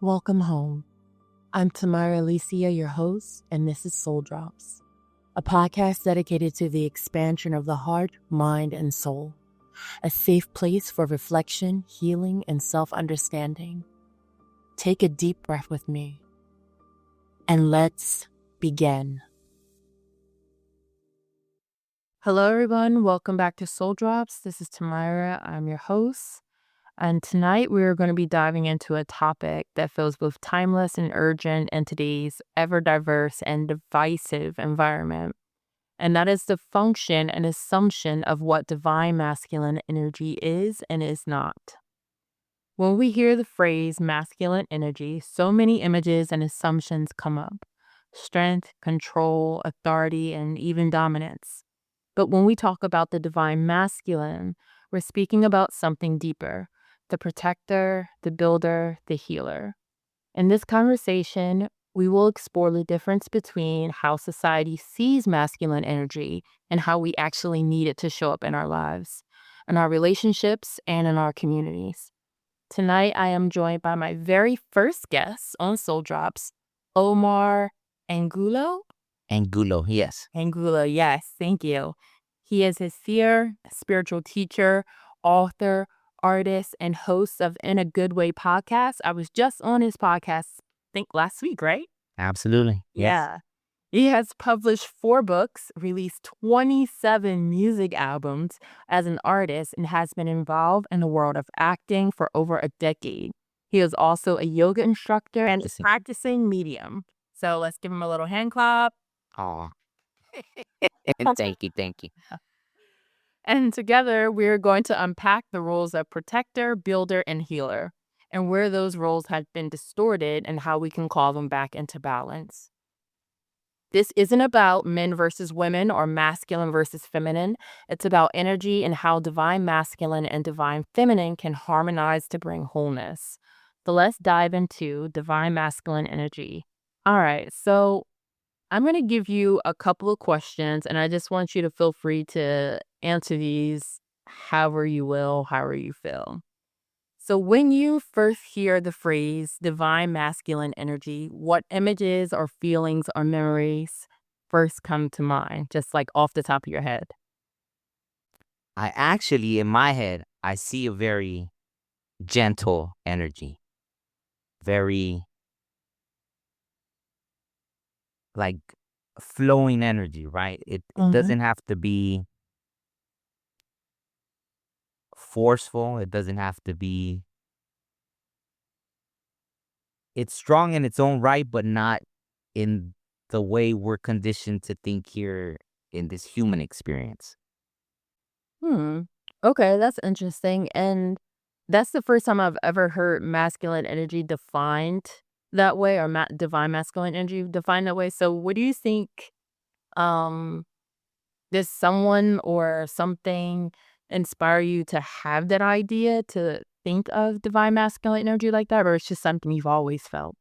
Welcome home. I'm Tamara Alicia, your host, and this is Soul Drops, a podcast dedicated to the expansion of the heart, mind, and soul, a safe place for reflection, healing, and self-understanding. Take a deep breath with me, and let's begin. Hello, everyone. Welcome back to Soul Drops. This is Tamara. I'm your host. And tonight we're going to be diving into a topic that feels both timeless and urgent in today's ever diverse and divisive environment. And that is the function and assumption of what divine masculine energy is and is not. When we hear the phrase masculine energy, so many images and assumptions come up: strength, control, authority, and even dominance. But when we talk about the divine masculine, we're speaking about something deeper: the protector, the builder, the healer. In this conversation, we will explore the difference between how society sees masculine energy and how we actually need it to show up in our lives, in our relationships, and in our communities. Tonight, I am joined by my very first guest on Soul Drops, Omar Angulo. Angulo, yes. Angulo, yes, thank you. He is a seer, spiritual teacher, author, artist, and host of In a Good Way podcast. I was just on his podcast, I think last week, right? Absolutely. Yes. Yeah. He has published 4 books, released 27 music albums as an artist, and has been involved in the world of acting for over a decade. He is also a yoga instructor and practicing medium. So let's give him a little hand clap. Oh, thank you. And together, we're going to unpack the roles of protector, builder, and healer, and where those roles have been distorted and how we can call them back into balance. This isn't about men versus women or masculine versus feminine. It's about energy and how divine masculine and divine feminine can harmonize to bring wholeness. So let's dive into divine masculine energy. All right, so I'm going to give you a couple of questions, and I just want you to feel free to answer these however you will, however you feel. So when you first hear the phrase divine masculine energy, what images or feelings or memories first come to mind, just like off the top of your head? I actually, in my head, I see a very gentle energy. Very, like, flowing energy, right? It doesn't have to be forceful. It doesn't have to be... It's strong in its own right, but not in the way we're conditioned to think here in this human experience. Okay, that's interesting. And that's the first time I've ever heard masculine energy defined that way, or divine masculine energy defined that way. So what do you think, um, does someone or something inspire you to have that idea to think of divine masculine energy like that, or it's just something you've always felt?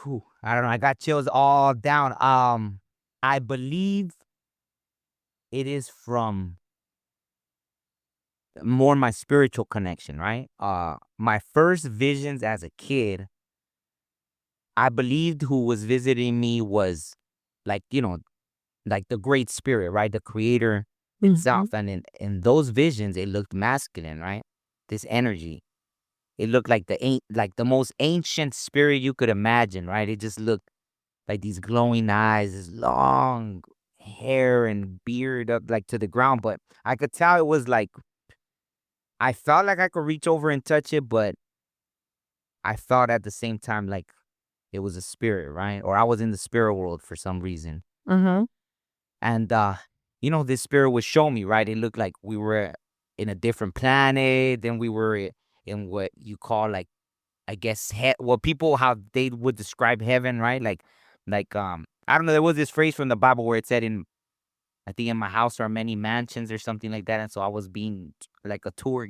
Whew, I don't know. I got chills all down. I believe it is from more my spiritual connection, right? My first visions as a kid, I believed who was visiting me was like, like the great spirit, right? The creator itself. And in those visions, it looked masculine, right? This energy. It looked like like the most ancient spirit you could imagine, right? It just looked like these glowing eyes, this long hair and beard up like to the ground. But I could tell it was like, I felt like I could reach over and touch it, but I felt at the same time like it was a spirit, right? Or I was in the spirit world for some reason. Mm-hmm. And this spirit would show me, right? It looked like we were in a different planet, then we were in what you call, like, I guess, what people, how they would describe heaven, right? Like I don't know, there was this phrase from the Bible where it said, I think, in my house are many mansions or something like that. And so I was being like a tour,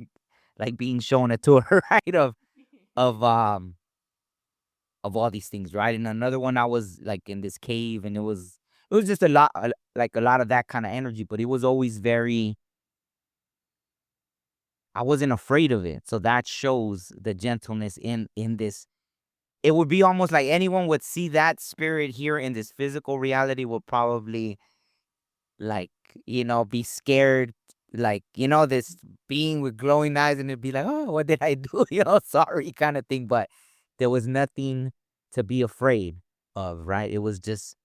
like being shown a tour, right? Of um of all these things, right? And another one, I was like in this cave, and it was just a lot, like a lot of that kind of energy, but it was always very, I wasn't afraid of it. So that shows the gentleness in this. It would be almost like anyone would see that spirit here in this physical reality would probably, like, be scared, like, this being with glowing eyes, and it'd be like, oh, what did I do? Sorry, kind of thing. But there was nothing to be afraid of, right? It was just,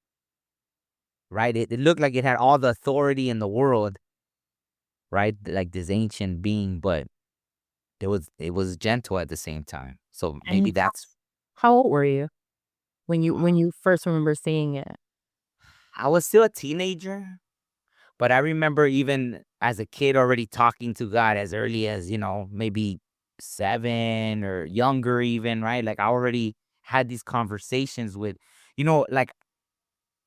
right. It looked like it had all the authority in the world, right? Like this ancient being, but it was gentle at the same time. So maybe And that's. how old were you when you first remember seeing it? I was still a teenager, but I remember even as a kid already talking to God as early as, maybe 7 or younger even, right? Like I already had these conversations with, like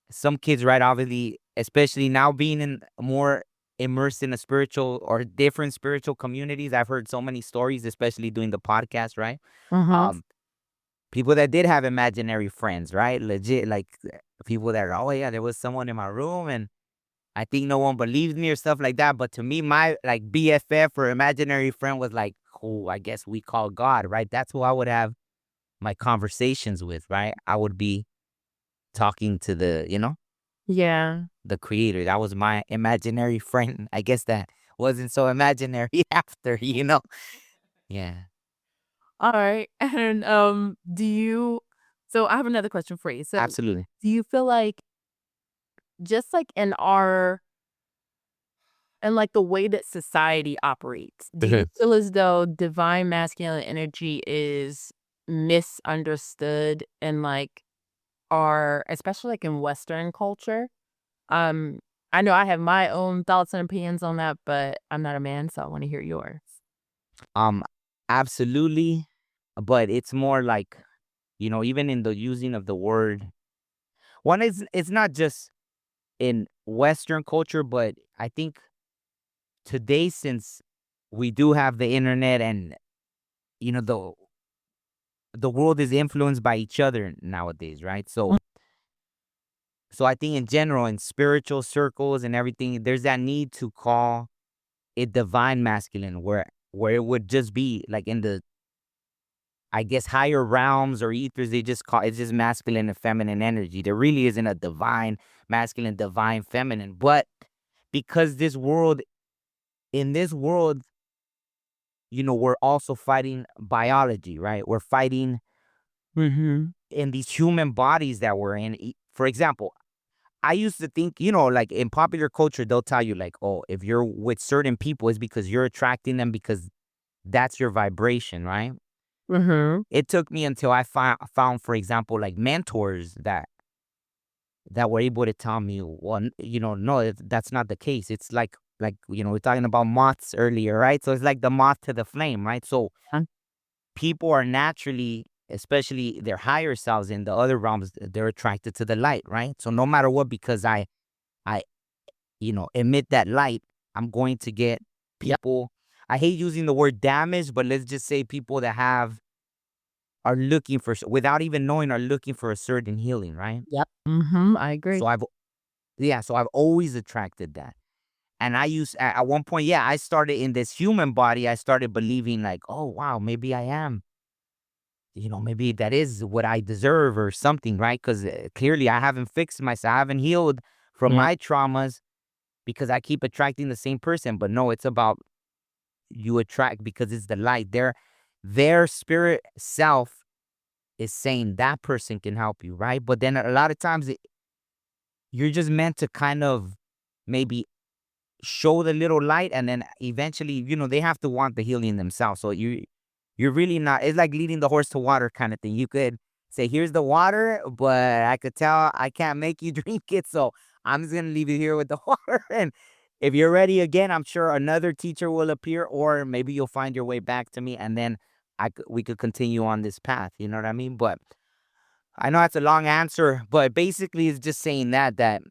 some kids, right? Obviously, especially now being in more immersed in a spiritual or different spiritual communities. I've heard so many stories, especially doing the podcast, right? Mhm. Um, People that did have imaginary friends, right? Legit, like people that are, oh yeah, there was someone in my room and I think no one believed me or stuff like that. But to me, my like BFF or imaginary friend was like who I guess we call God, right? That's who I would have my conversations with, right? I would be talking to Yeah. the creator. That was my imaginary friend. I guess that wasn't so imaginary after. Yeah, Alright, and, do you so I have another question for you. So, absolutely. do you feel like just like like, the way that society operates, do you Mhm. feel as though divine masculine energy is misunderstood in, like, our especially, like, in Western culture? Um, I know I have my own thoughts and opinions on that, but I'm not a man, so I wanna hear yours. Um, Absolutely, but it's more like, even in the using of the word, one is it's not just in Western culture, but I think today, since we do have the internet and the world is influenced by each other nowadays, right? So I think in general, in spiritual circles and everything, there's that need to call it divine masculine, where it would just be like in the, I guess, higher realms or ethers. They just call it's just masculine and feminine energy. There really isn't a divine masculine, divine feminine, but because in this world, we're also fighting biology, right? We're fighting Mhm. in these human bodies that we're in. For example, I used to think, like in popular culture, they'll tell you, like, oh, if you're with certain people, it's because you're attracting them because that's your vibration, right? Mhm. It took me until I found, for example, like mentors that were able to tell me, well, no, that's not the case. It's like we're talking about moths earlier, right? So it's like the moth to the flame, right? So people are naturally, especially their higher selves in the other realms, they're attracted to the light, right? So no matter what, because I emit that light, I'm going to get people. I hate using the word damage, but let's just say people that are looking for, without even knowing, are looking for a certain healing, right? Yep. Mhm, I So agree. I've always attracted that. And I used at one point, yeah, I started in this human body. I started believing like, oh wow, maybe I am, maybe that is what I deserve or something, right? Because clearly I haven't fixed myself, I haven't healed from Yeah. my traumas because I keep attracting the same person. But no, it's about you attract because it's the light. Their spirit self is saying that person can help you, right? But then a lot of times you're just meant to kind of maybe show the little light, and then eventually, they have to want the healing themselves. So you're really not. It's like leading the horse to water kind of thing. You could say, "Here's the water," but I could tell I can't make you drink it, so I'm just gonna leave you here with the water. And if you're ready again, I'm sure another teacher will appear, or maybe you'll find your way back to me, and then we could continue on this path. You know what I mean? But I know that's a long answer, but basically, it's just saying that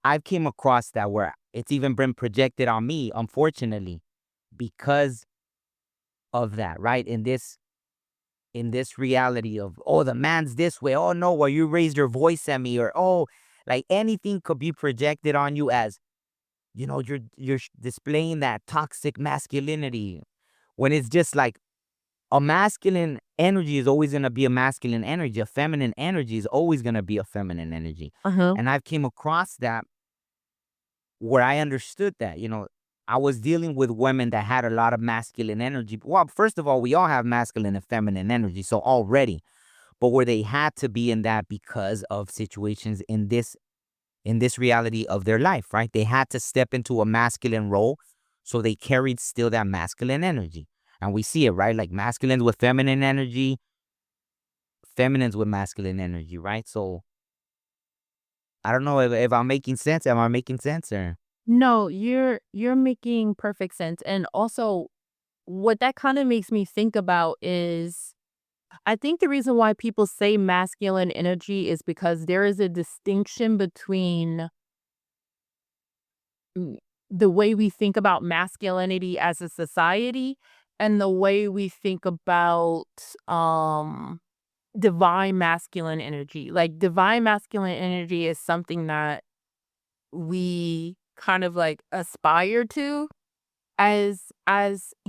I've came across that where it's even been projected on me, unfortunately, because of that, right? In this reality of, oh, the man's this way. Oh no, well, you raised your voice at me, or oh, like anything could be projected on you as you're displaying that toxic masculinity when it's just like a masculine energy is always going to be a masculine energy. A feminine energy is always going to be a feminine energy. Uh-huh. And I've came across that where I understood that, I was dealing with women that had a lot of masculine energy. Well, first of all, we all have masculine and feminine energy. So already, but where they had to be in that because of situations in this reality of their life, right? They had to step into a masculine role, so they carried still that masculine energy. And we see it, right? Like masculines with feminine energy, feminines with masculine energy, right? So I don't know if I'm making sense. Am I making sense or? No, you're making perfect sense. And also what that kind of makes me think about is I think the reason why people say masculine energy is because there is a distinction between mm, the way we think about masculinity as a society and the way we think about um divine masculine energy. Like divine masculine energy is something that we kind of like aspire to as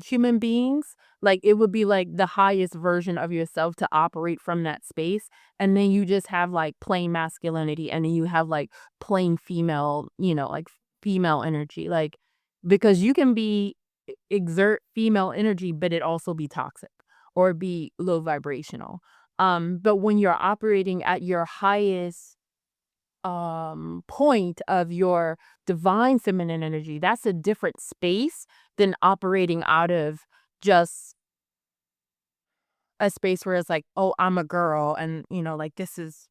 human beings. Like it would be like the highest version of yourself to operate from that space, and then you just have like plain masculinity, and then you have like plain female, like female energy, like because you can be exert female energy but it also be toxic or be low vibrational. But when you're operating at your highest point of your divine feminine energy, that's a different space than operating out of just a space where it's like, oh, I'm a girl, and like this is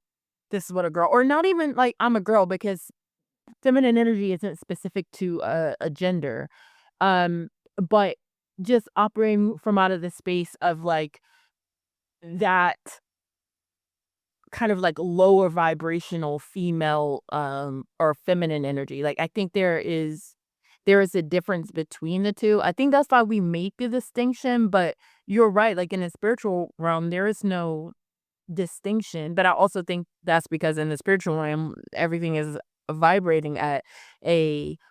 what a girl, or not even like I'm a girl, because feminine energy isn't specific to a gender. um but just operating from out of the space of like that kind of like lower vibrational female or feminine energy. Like I think there is a difference between the two. I think that's why we make the distinction, but you're right. Like in the spiritual realm, there is no distinction, but I also think that's because in the spiritual realm, everything is vibrating at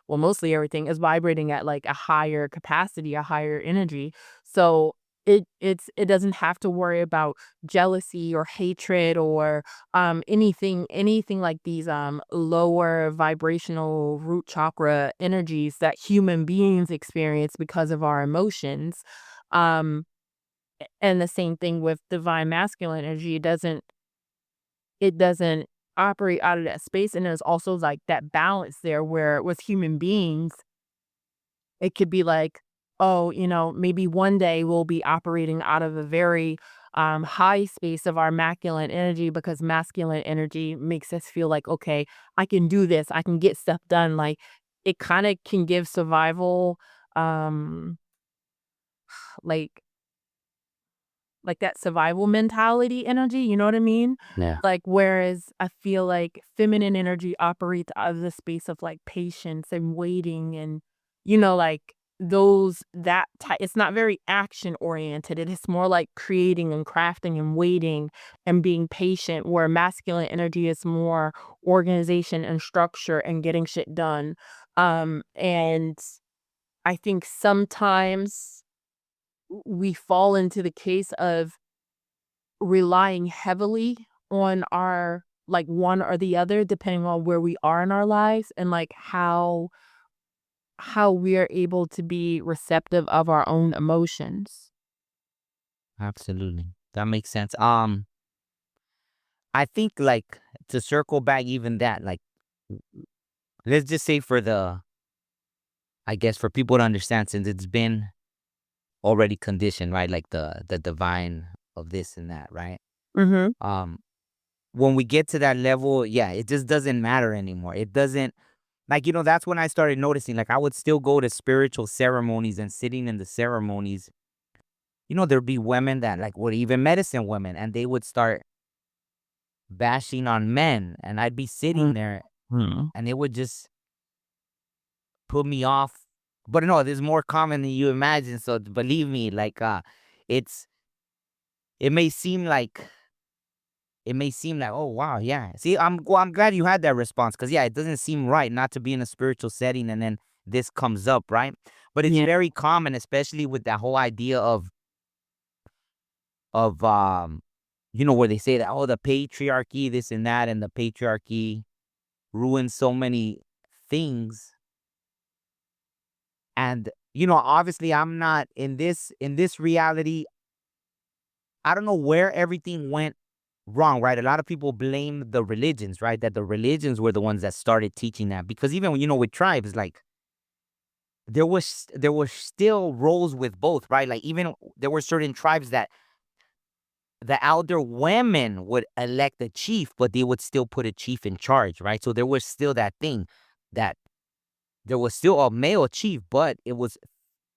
mostly everything is vibrating at like a higher capacity, a higher energy. So it doesn't have to worry about jealousy or hatred or anything like these lower vibrational root chakra energies that human beings experience because of our emotions. Um and the same thing with divine masculine energy. It doesn't operate out of that space, and there's also, like, that balance there where with human beings, it could be like, oh, maybe one day we'll be operating out of a very, high space of our masculine energy because masculine energy makes us feel like, "Okay, I can do this, I can get stuff done," like, it kinda can give survival, um, like that survival mentality energy, you know what I mean? Yeah. Like, whereas I feel like feminine energy operates out of the space of like patience and waiting and, like those that type. It's not very action oriented. It is more like creating and crafting and waiting and being patient, where masculine energy is more organization and structure and getting shit done. And I think sometimes we fall into the case of relying heavily on our like one or the other depending on where we are in our lives and like how we are able to be receptive of our own emotions. Absolutely. That makes sense. I think like to circle back even that, like let's just say for I guess for people to understand, since it's been already conditioned, right? Like the divine of this and that, right? Mhm. Um, when we get to that level, yeah, it just doesn't matter anymore. It doesn't like, that's when I started noticing, like I would still go to spiritual ceremonies and sitting in the ceremonies, there'd be women that like would even medicine women and they would start bashing on men and I'd be sitting there Mhm. and it would just put me off. But no, this is more common than you imagine. So believe me, like it's it may seem like oh wow, yeah. See, I'm glad you had that response because yeah, it doesn't seem right not to be in a spiritual setting and then this comes up, right? But it's Yeah. very common, especially with that whole idea of where they say that, oh, the patriarchy, this and that, and the patriarchy ruins so many things. And obviously I'm not in this reality. I don't know where everything went wrong, right? A lot of people blame the religions, right? That the religions were the ones that started teaching that. Because even with tribes, like there was still roles with both, right? Like even there were certain tribes that the elder women would elect a chief, but they would still put a chief in charge, right? So there was still that thing that there was still a male chief, but it was,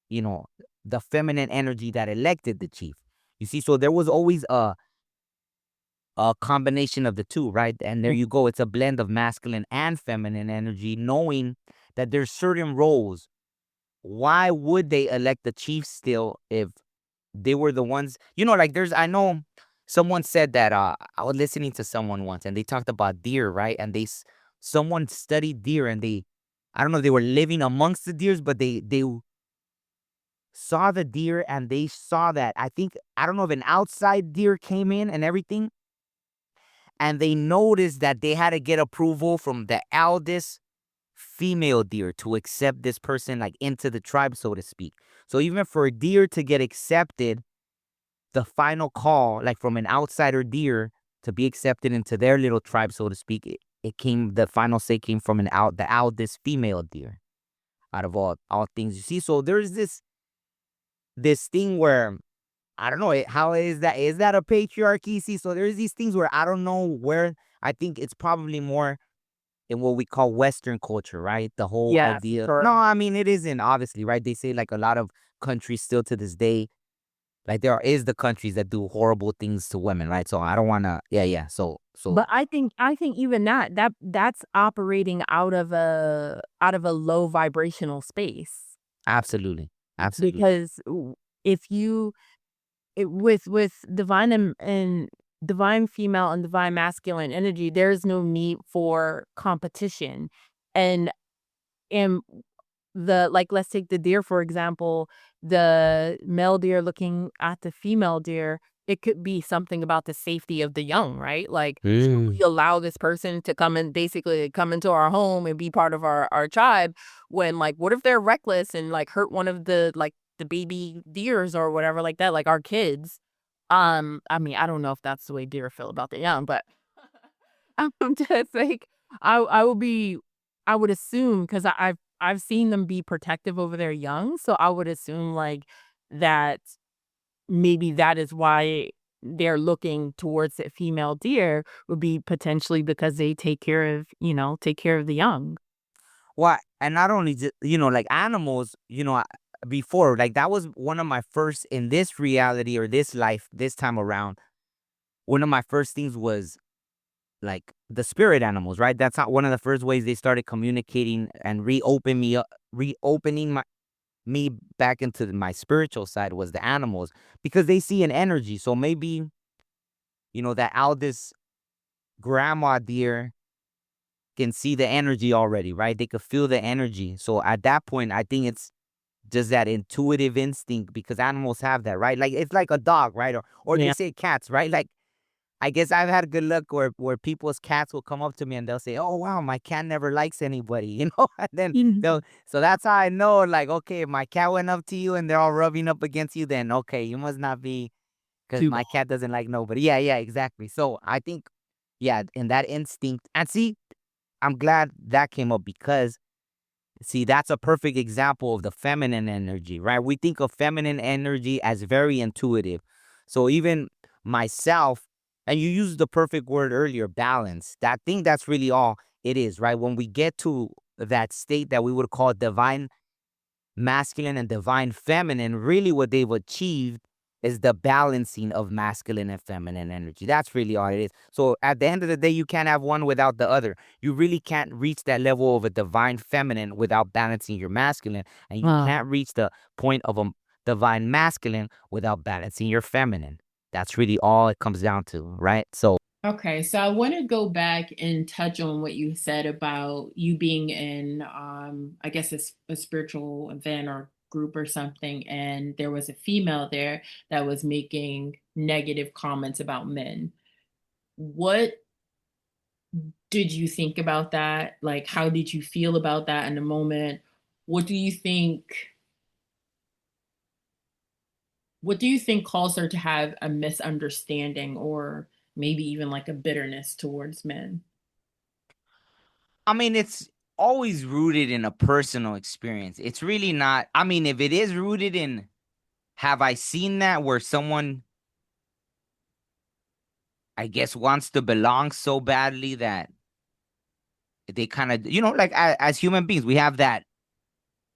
you know, the feminine energy that elected the chief. You see, so there was always a combination of the two, right? And there you go. It's a blend of masculine and feminine energy, knowing that there's certain roles. Why would they elect the chief still if they were the ones, like I know someone said that I was listening to someone once and they talked about deer, right? And someone studied deer and I don't know if they were living amongst the deers, but they saw the deer and they saw that I don't know if an outside deer came in and everything, and they noticed that they had to get approval from the eldest female deer to accept this person like into the tribe, so to speak. So even for a deer to get accepted, the final call, like from an outsider deer to be accepted into their little tribe, so to speak, the final say came from the eldest female deer out of all things. You see, so there's this thing where I don't know how is that a patriarchy? See, so there's these things where I don't know where. I think it's probably more in what we call Western culture, right? The whole Yes, idea. No, correct. I mean it isn't obviously, right? They say like a lot of countries still to this day, like is the countries that do horrible things to women, right? So I don't want to. Yeah, yeah. So But I think even that's operating out of a low vibrational space absolutely, absolutely. because if you with divine and divine female and divine masculine energy, there's no need for competition. And and let's take the deer for example, the male deer looking at the female deer, it could be something about the safety of the young, right? Like, should Mm. we allow this person to come into our home and be part of our tribe when, like, what if they're reckless and, like, hurt one of the baby deers or whatever like that, like our kids? I mean, I don't know if that's the way deer feel about the young, but I'm just like, I would be I would assume 'cause I've seen them be protective over their young, so I would assume, like, that maybe that is why they're looking towards the female deer would be potentially because they take care of the young. Well, and not only just, like animals, before, like that was one of my first in this reality or this life, this time around. One of my first things was like the spirit animals, right? That's not one of the first ways they started communicating and reopening me back into my spiritual side was the animals because they see an energy. So maybe, that eldest grandma deer can see the energy already, right? They could feel the energy. So at that point, I think it's just that intuitive instinct because animals have that, right? Like it's like a dog, right? Or they Yeah. say cats, right? Like I guess I've had good luck where people's cats will come up to me and they'll say, "Oh wow, my cat never likes anybody," and then Mhm. they'll. So that's how I know, like, okay, if my cat went up to you and they're all rubbing up against you, then okay, you must not be because Too bad. my cat doesn't like nobody. Yeah, yeah, exactly. So I think, yeah, in that instinct, and see, I'm glad that came up because see, that's a perfect example of the feminine energy, right? We think of feminine energy as very intuitive. So even myself, and you used the perfect word earlier, balance. That thing that's really all it is, right? When we get to that state that we would call divine masculine and divine feminine, really what they've achieved is the balancing of masculine and feminine energy. That's really all it is. So at the end of the day, you can't have one without the other. You really can't reach that level of a divine feminine without balancing your masculine. And you Wow. can't reach the point of a divine masculine without balancing your feminine. That's really all it comes down to, right? So Okay, so I want to go back and touch on what you said about you being in, I guess it's a spiritual event or group or something, and there was a female there that was making negative comments about men. What did you think about that? Like, how did you feel about that in the moment? What do you think? What do you think caused her to have a misunderstanding or maybe even like a bitterness towards men? I mean, it's always rooted in a personal experience. It's really not. I mean, if it is rooted in, have I seen that where someone, I guess, wants to belong so badly that they kind of, like as human beings, we have that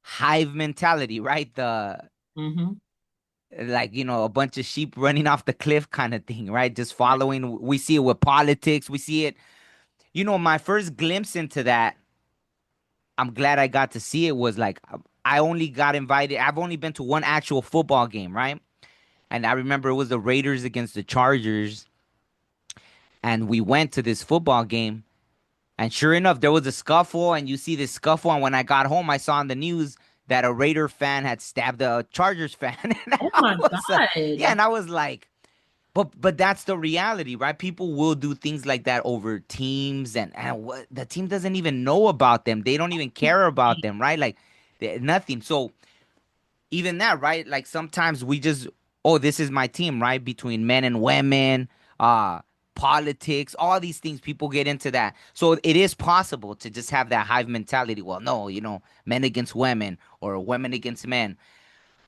hive mentality, right? Mm-hmm. Like, a bunch of sheep running off the cliff kind of thing, right? Just following. We see it with politics. We see it. My first glimpse into that, I'm glad I got to see it, was like, I only got invited. I've only been to one actual football game, right? And I remember it was the Raiders against the Chargers, and we went to this football game. And sure enough, there was a scuffle, and you see this scuffle. And when I got home, I saw on the news that a Raider fan had stabbed a Chargers fan. And Oh my yeah, God. and I was like, but that's the reality, right? People will do things like that over teams, and what the team doesn't even know about them. They don't even care about them, right? Like nothing. So even that, right? Like sometimes we just, oh, this is my team, right? Between men and women, uh, politics, all these things, people get into that. So it is possible to just have that hive mentality. Well, no, men against women or women against men.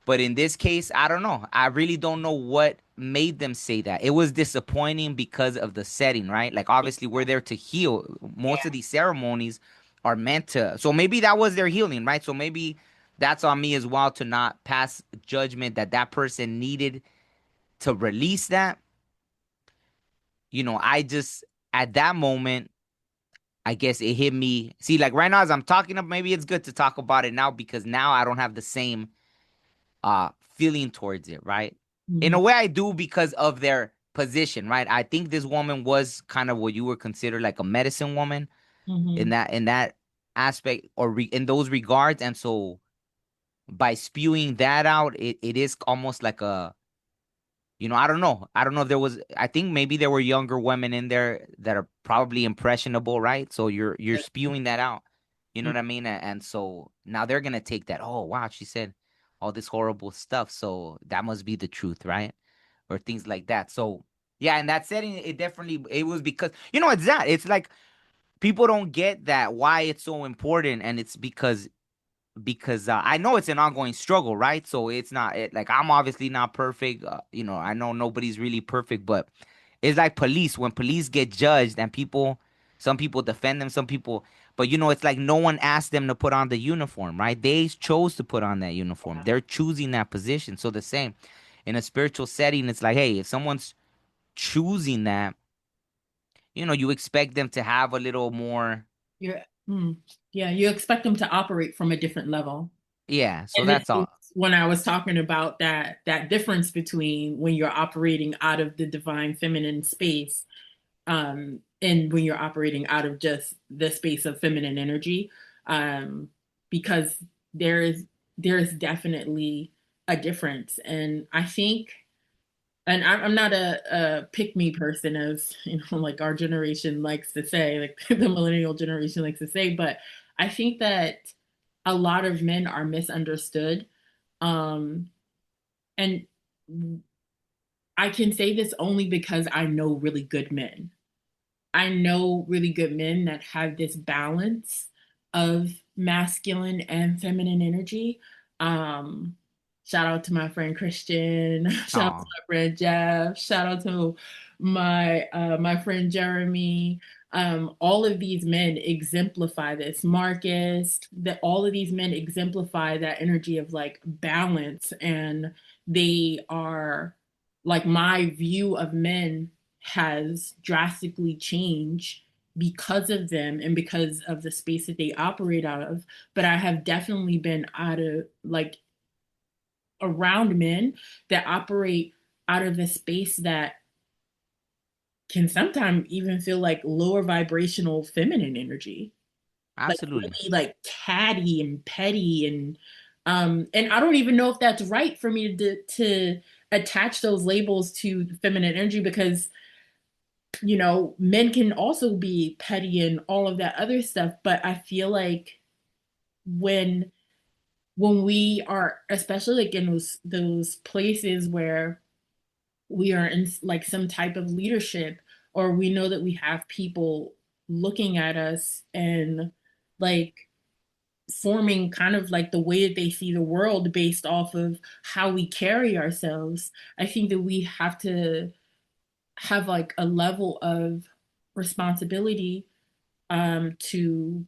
But in this case, I don't know. I really don't know what made them say that. It was disappointing because of the setting, right? Like obviously we're there to heal. Most of these ceremonies are meant to. So maybe that was their healing, right? So maybe that's on me as well to not pass judgment that that person needed to release that. I just at that moment, I guess it hit me. See, like right now as I'm talking up, maybe it's good to talk about it now because now I don't have the same feeling towards it, right? In Mm-hmm. a way I do because of their position, right? I think this woman was kind of what you would consider like a medicine woman Mm-hmm. in that aspect or in those regards. And so by spewing that out, it is almost like a, I don't know. I don't know if there was, I think maybe there were younger women in there that are probably impressionable, right? So you're spewing that out. You know what I mean? And so now they're gonna take that. Oh wow, she said all this horrible stuff. So that must be the truth, right? Or things like that. So yeah, in that setting, it was because it's that. It's like people don't get that why it's so important, and it's because I know it's an ongoing struggle, right? So it's not like I'm obviously not perfect. I know nobody's really perfect, but it's like police. When police get judged and some people defend them, some people, but it's like no one asked them to put on the uniform, right? They chose to put on that uniform. They're choosing that position. So the same in a spiritual setting, it's like, hey, if someone's choosing that, you expect them to have a little more, You're, mm, yeah, you expect them to operate from a different level. yeah. So And this that's is all. when I was talking about that difference between when you're operating out of the divine feminine space, and when you're operating out of just the space of feminine energy, um, because there is there is definitely a difference, and I think. And I'm not a pick me person, as like our generation likes to say, like the millennial generation likes to say. But I think that a lot of men are misunderstood. Um, and I can say this only because I know really good men. I know really good men that have this balance of masculine and feminine energy. Um, Shout out to my friend Christian. Shout out to Oh, my friend Jeff. Shout out to my friend Jeremy. All of these men exemplify this. Marcus, that all of these men exemplify that energy of like balance, and they are like my view of men has drastically changed because of them and because of the space that they operate out of. But I have definitely been out of like around men that operate out of a space that can sometimes even feel like lower vibrational feminine energy, like Absolutely. really like catty and petty and I don't even know if that's right for me to attach those labels to feminine energy because men can also be petty and all of that other stuff, but I feel like when when we are especially like in those places where we are in like some type of leadership, or we know that we have people looking at us and like forming kind of like the way that they see the world based off of how we carry ourselves. I think that we have to have like a level of responsibility to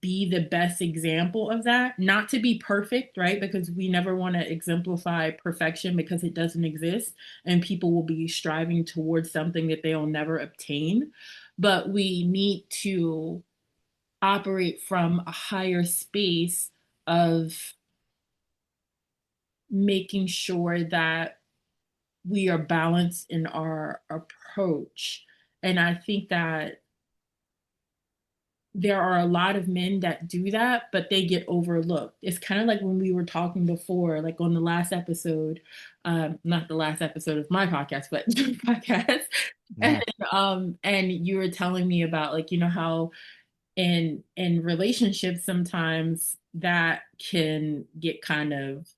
be the best example of that. Not to be perfect, right? Because we never want to exemplify perfection because it doesn't exist and people will be striving towards something that they'll never obtain. But we need to operate from a higher space of making sure that we are balanced in our approach. And I think that there are a lot of men that do that, but they get overlooked. It's kind of like when we were talking before, like on the last episode, not the last episode of my podcast, but podcast. And Yeah. and you were telling me about like, how in relationships sometimes that can get kind of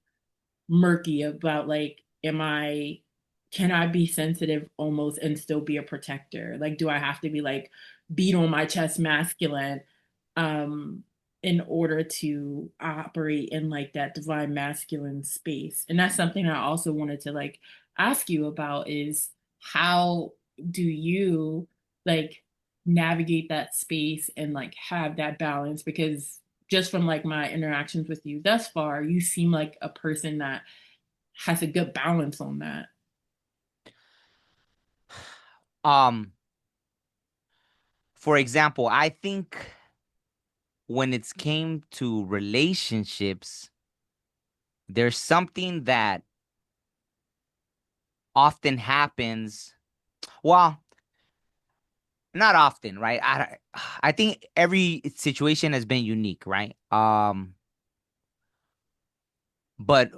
murky about like, can I be sensitive almost and still be a protector? Like, do I have to be like beat on my chest masculine um in order to operate in like that divine masculine space? And that's something I also wanted to like ask you about is how do you like navigate that space and like have that balance? Because just from like my interactions with you thus far, you seem like a person that has a good balance on that. Um, for example, I think when it's came to relationships, there's something that often happens. Well, not often, right? I think every situation has been unique, right? But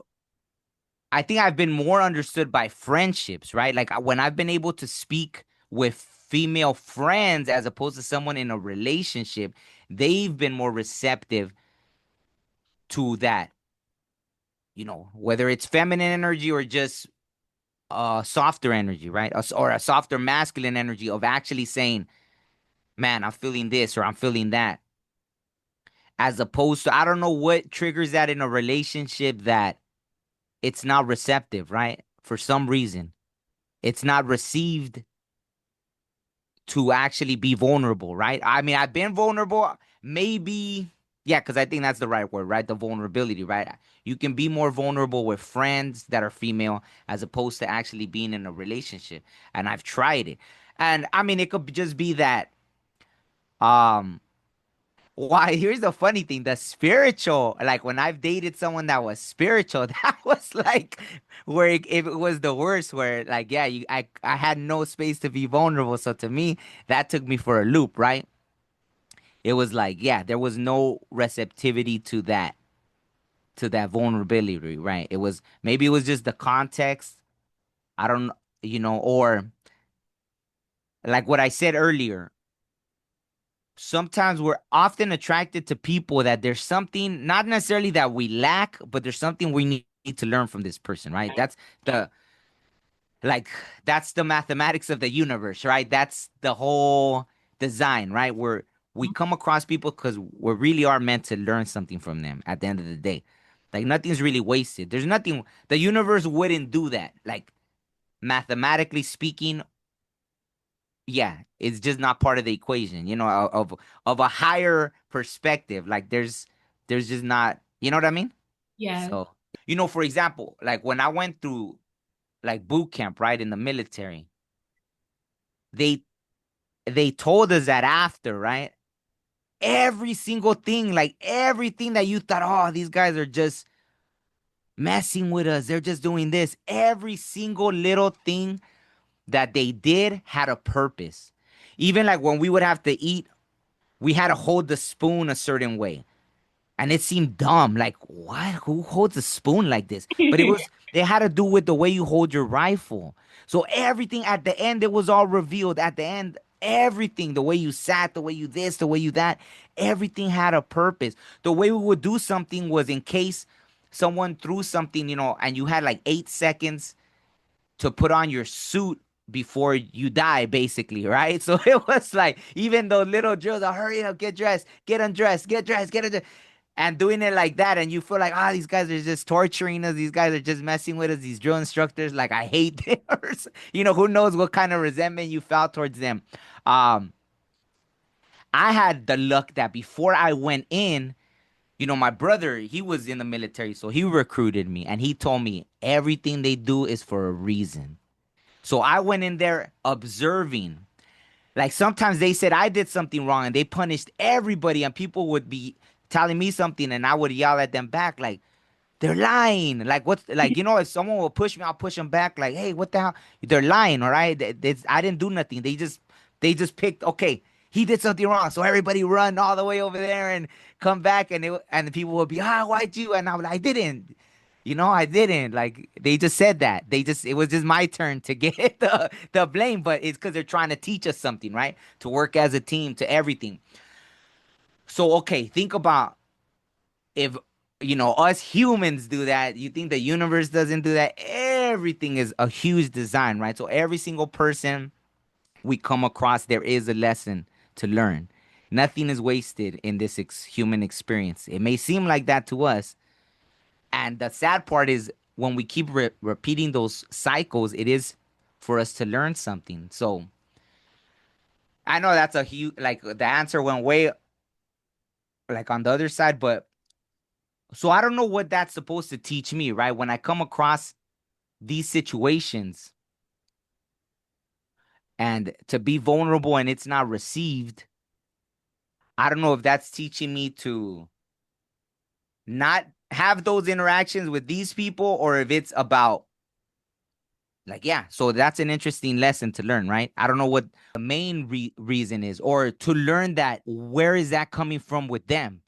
I think I've been more understood by friendships, right? Like when I've been able to speak with female friends as opposed to someone in a relationship, they've been more receptive to that, whether it's feminine energy or just softer energy, right? Or a softer masculine energy of actually saying, man, I'm feeling this or I'm feeling that. As opposed to, I don't know what triggers that in a relationship that it's not receptive, right? For some reason, it's not received to actually be vulnerable, right? I mean, I've been vulnerable, maybe, yeah, because I think that's the right word, right? The vulnerability, right? You can be more vulnerable with friends that are female as opposed to actually being in a relationship. And I've tried it. And I mean, it could just be that, um, why? Here's the funny thing: the spiritual, like when I've dated someone that was spiritual, that was like where if it was the worst, where like yeah, I had no space to be vulnerable. So to me, that took me for a loop, right? It was like yeah, there was no receptivity to that vulnerability, right? It was maybe it was just the context. I don't, or like what I said earlier, sometimes we're often attracted to people that there's something not necessarily that we lack, but there's something we need to learn from this person, right? The like that's the mathematics of the universe, right? That's the whole design, right? Where we come across people because we really are meant to learn something from them at the end of the day. Like nothing's really wasted. There's nothing the universe wouldn't do that. Like mathematically speaking, yeah, it's just not part of the equation, of a higher perspective. Like there's just not, you know what I mean? Yeah. So, for example, like when I went through like boot camp, right, in the military, they they told us that after, right? Every single thing, like everything that you thought, oh, these guys are just messing with us. They're just doing this. Every single little thing that they did had a purpose. Even like when we would have to eat, we had to hold the spoon a certain way. And it seemed dumb. Like, what? Who holds a spoon like this? But it had to do with the way you hold your rifle. So everything at the end, it was all revealed. At the end, everything, the way you sat, the way you this, the way you that, everything had a purpose. The way we would do something was in case someone threw something, and you had like 8 seconds to put on your suit before you die, basically, right? So it was like, even those little drills, hurry up, get dressed, get undressed, get dressed, get undressed, and doing it like that, and you feel like, these guys are just torturing us, these guys are just messing with us, these drill instructors, like, I hate theirs. Who knows what kind of resentment you felt towards them. Um, I had the luck that before I went in, my brother, he was in the military, so he recruited me, and he told me everything they do is for a reason. So I went in there observing. Like sometimes they said I did something wrong and they punished everybody, and people would be telling me something and I would yell at them back like, they're lying. Like what's like, if someone will push me, I'll push them back like, hey, what the hell? They're lying, all right? I didn't do nothing. They just picked, okay, he did something wrong. So everybody run all the way over there and come back, and the people will be, why'd you? And I'm like, I didn't. I didn't. Like they just said that. It was just my turn to get the blame, but it's because they're trying to teach us something, right? To work as a team, to everything. So okay, think about if us humans do that, you think the universe doesn't do that? Everything is a huge design, right? So every single person we come across, there is a lesson to learn. Nothing is wasted in this human experience. It may seem like that to us, and the sad part is when we keep repeating those cycles, it is for us to learn something. So I know that's a huge, like the answer went way like on the other side, but so I don't know what that's supposed to teach me, right? When I come across these situations and to be vulnerable and it's not received, I don't know if that's teaching me to not have those interactions with these people, or if it's about like, yeah, so that's an interesting lesson to learn, right? I don't know what the main reason is, or to learn that where is that coming from with them?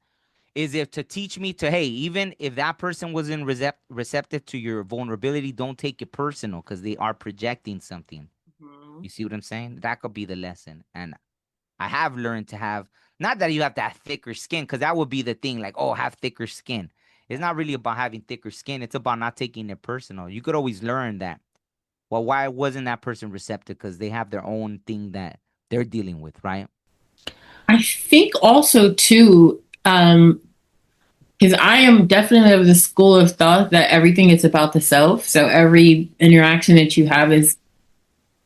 Is it to teach me to, hey, even if that person wasn't receptive to your vulnerability, don't take it personal because they are projecting something. Mhm. You see what I'm saying? That could be the lesson. And I have learned to have, not that you have to have thicker skin, because that would be the thing, like, oh, have thicker skin. It's not really about having thicker skin. It's about not taking it personal. You could always learn that. Well, why wasn't that person receptive? Because they have their own thing that they're dealing with, right? I think also too, because I am definitely of the school of thought that everything is about the self. So every interaction that you have is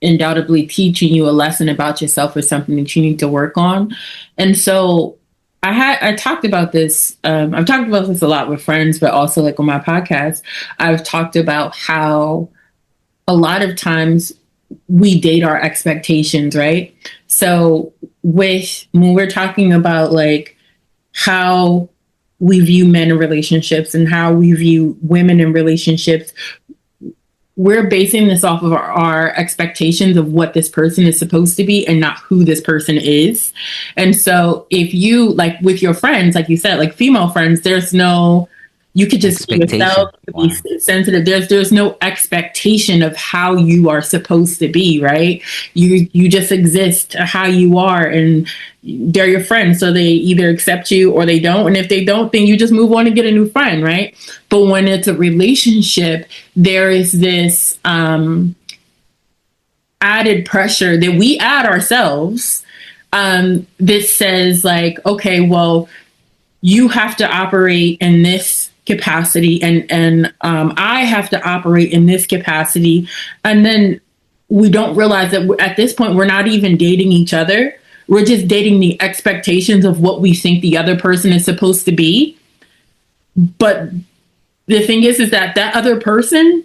undoubtedly teaching you a lesson about yourself or something that you need to work on. And so I talked about this. I've talked about this a lot with friends, but also like on my podcast, I've talked about how a lot of times we date our expectations, right? So when we're talking about like how we view men in relationships and how we view women in relationships, we're basing this off of our expectations of what this person is supposed to be and not who this person is. And so if you like with your friends, like you said, like female friends, there's no, you could just be yourself, Expectation. be Wow. sensitive. There's no expectation of how you are supposed to be, right? You just exist how you are, and they're your friends, so they either accept you or they don't. And if they don't, then you just move on and get a new friend, right? But when it's a relationship, there is this added pressure that we add ourselves. That says like, okay, well, you have to operate in this capacity, and I have to operate in this capacity, and then we don't realize that at this point we're not even dating each other. We're just dating the expectations of what we think the other person is supposed to be. But the thing is that that other person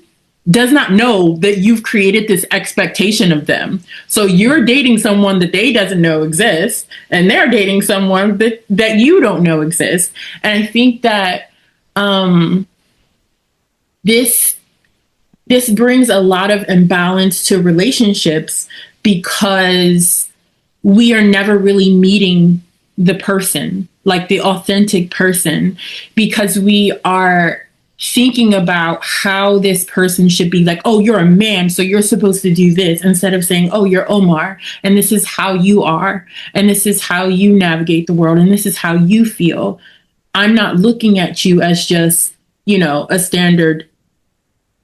does not know that you've created this expectation of them. So you're dating someone that they doesn't know exists, and they're dating someone that you don't know exists. And I think that this this brings a lot of imbalance to relationships because we are never really meeting the person, like the authentic person, because we are thinking about how this person should be like, oh, you're a man, so you're supposed to do this, instead of saying, oh, you're Omar, and this is how you are, and this is how you navigate the world, and this is how you feel. I'm not looking at you as just, a standard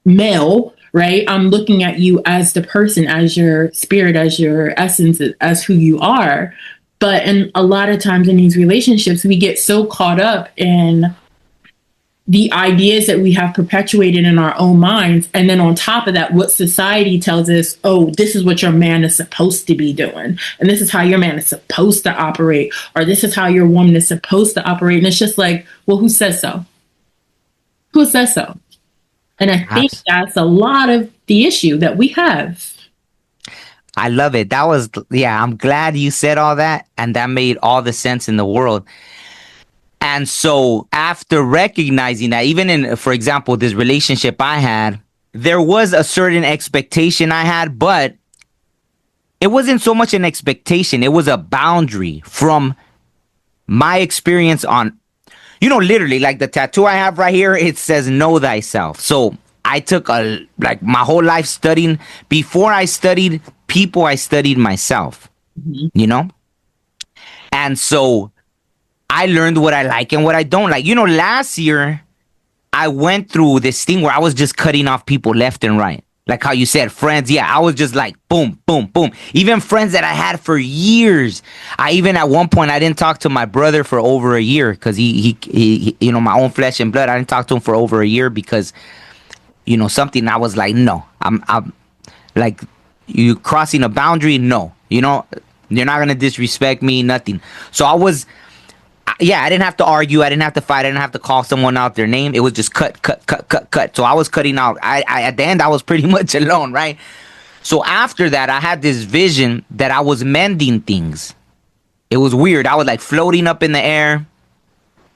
male, right? I'm looking at you as the person, as your spirit, as your essence, as who you are. But in a lot of times in these relationships, we get so caught up in the ideas that we have perpetuated in our own minds. And then on top of that, what society tells us, oh, this is what your man is supposed to be doing. And this is how your man is supposed to operate. Or this is how your woman is supposed to operate. And it's just like, well, who says so? Who says so? And I think that's a lot of the issue that we have. I love it. I'm glad you said all that. And that made all the sense in the world. And so after recognizing that, even in, for example, this relationship I had, there was a certain expectation I had, but it wasn't so much an expectation. It was a boundary from my experience on, literally like the tattoo I have right here, it says know thyself. So I took my whole life studying. Before I studied people, I studied myself, And so I learned what I like and what I don't like. Last year, I went through this thing where I was just cutting off people left and right. Like how you said, friends. Yeah, I was just like, boom, boom, boom. Even friends that I had for years. At one point, I didn't talk to my brother for over a year because he, my own flesh and blood. I didn't talk to him for over a year because, something I was like, no, I'm like, you crossing a boundary. No, you're not going to disrespect me, nothing. So I didn't have to argue. I didn't have to fight. I didn't have to call someone out their name. It was just cut. So I was cutting out. I at the end, I was pretty much alone, right? So after that, I had this vision that I was mending things. It was weird. I was like floating up in the air,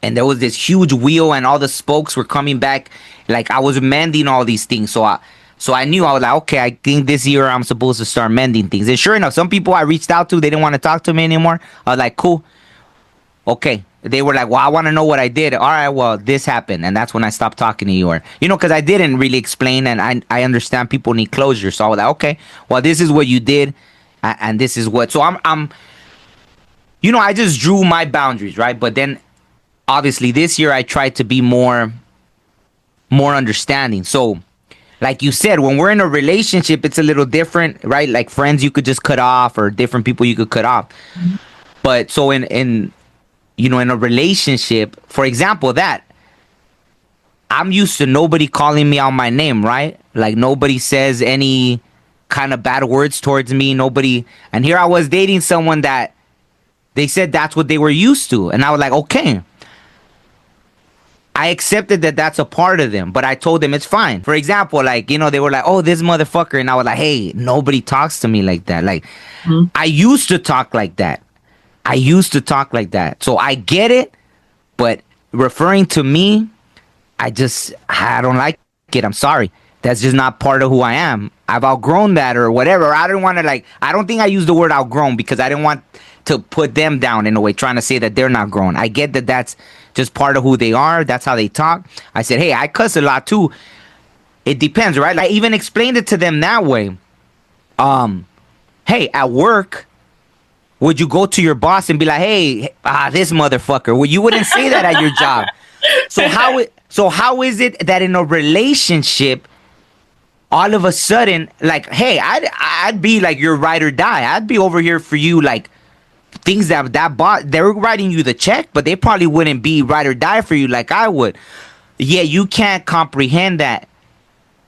and there was this huge wheel, and all the spokes were coming back. Like I was mending all these things. So I knew, I was like, okay, I think this year I'm supposed to start mending things. And sure enough, some people I reached out to, they didn't want to talk to me anymore. I was like, cool. Okay. They were like, well, I want to know what I did. All right, well, this happened. And that's when I stopped talking to you. Or, because I didn't really explain, and I understand people need closure. So I was like, okay, well, this is what you did. And this is what. So I'm I just drew my boundaries, right? But then obviously this year I tried to be more understanding. So like you said, when we're in a relationship, it's a little different, right? Like friends you could just cut off, or different people you could cut off. Mm-hmm. But so in a relationship, for example, that I'm used to nobody calling me out my name, right? Like nobody says any kind of bad words towards me. Nobody. And here I was dating someone that they said that's what they were used to. And I was like, okay. I accepted that that's a part of them, but I told them it's fine. For example, like, they were like, oh, this motherfucker. And I was like, hey, nobody talks to me like that. Like, I used to talk like that. So I get it, but referring to me, I don't like it. I'm sorry. That's just not part of who I am. I've outgrown that or whatever. I don't want to I don't think I use the word outgrown because I didn't want to put them down in a way, trying to say that they're not grown. I get that that's just part of who they are. That's how they talk. I said, hey, I cuss a lot too. It depends, right? Like even explained it to them that way. Hey, at work, would you go to your boss and be like, hey, this motherfucker? Well, you wouldn't say that at your job. So how is it that in a relationship, all of a sudden, like, hey, I'd be like your ride or die. I'd be over here for you, like things that boss, they're writing you the check, but they probably wouldn't be ride or die for you like I would. Yeah, you can't comprehend that.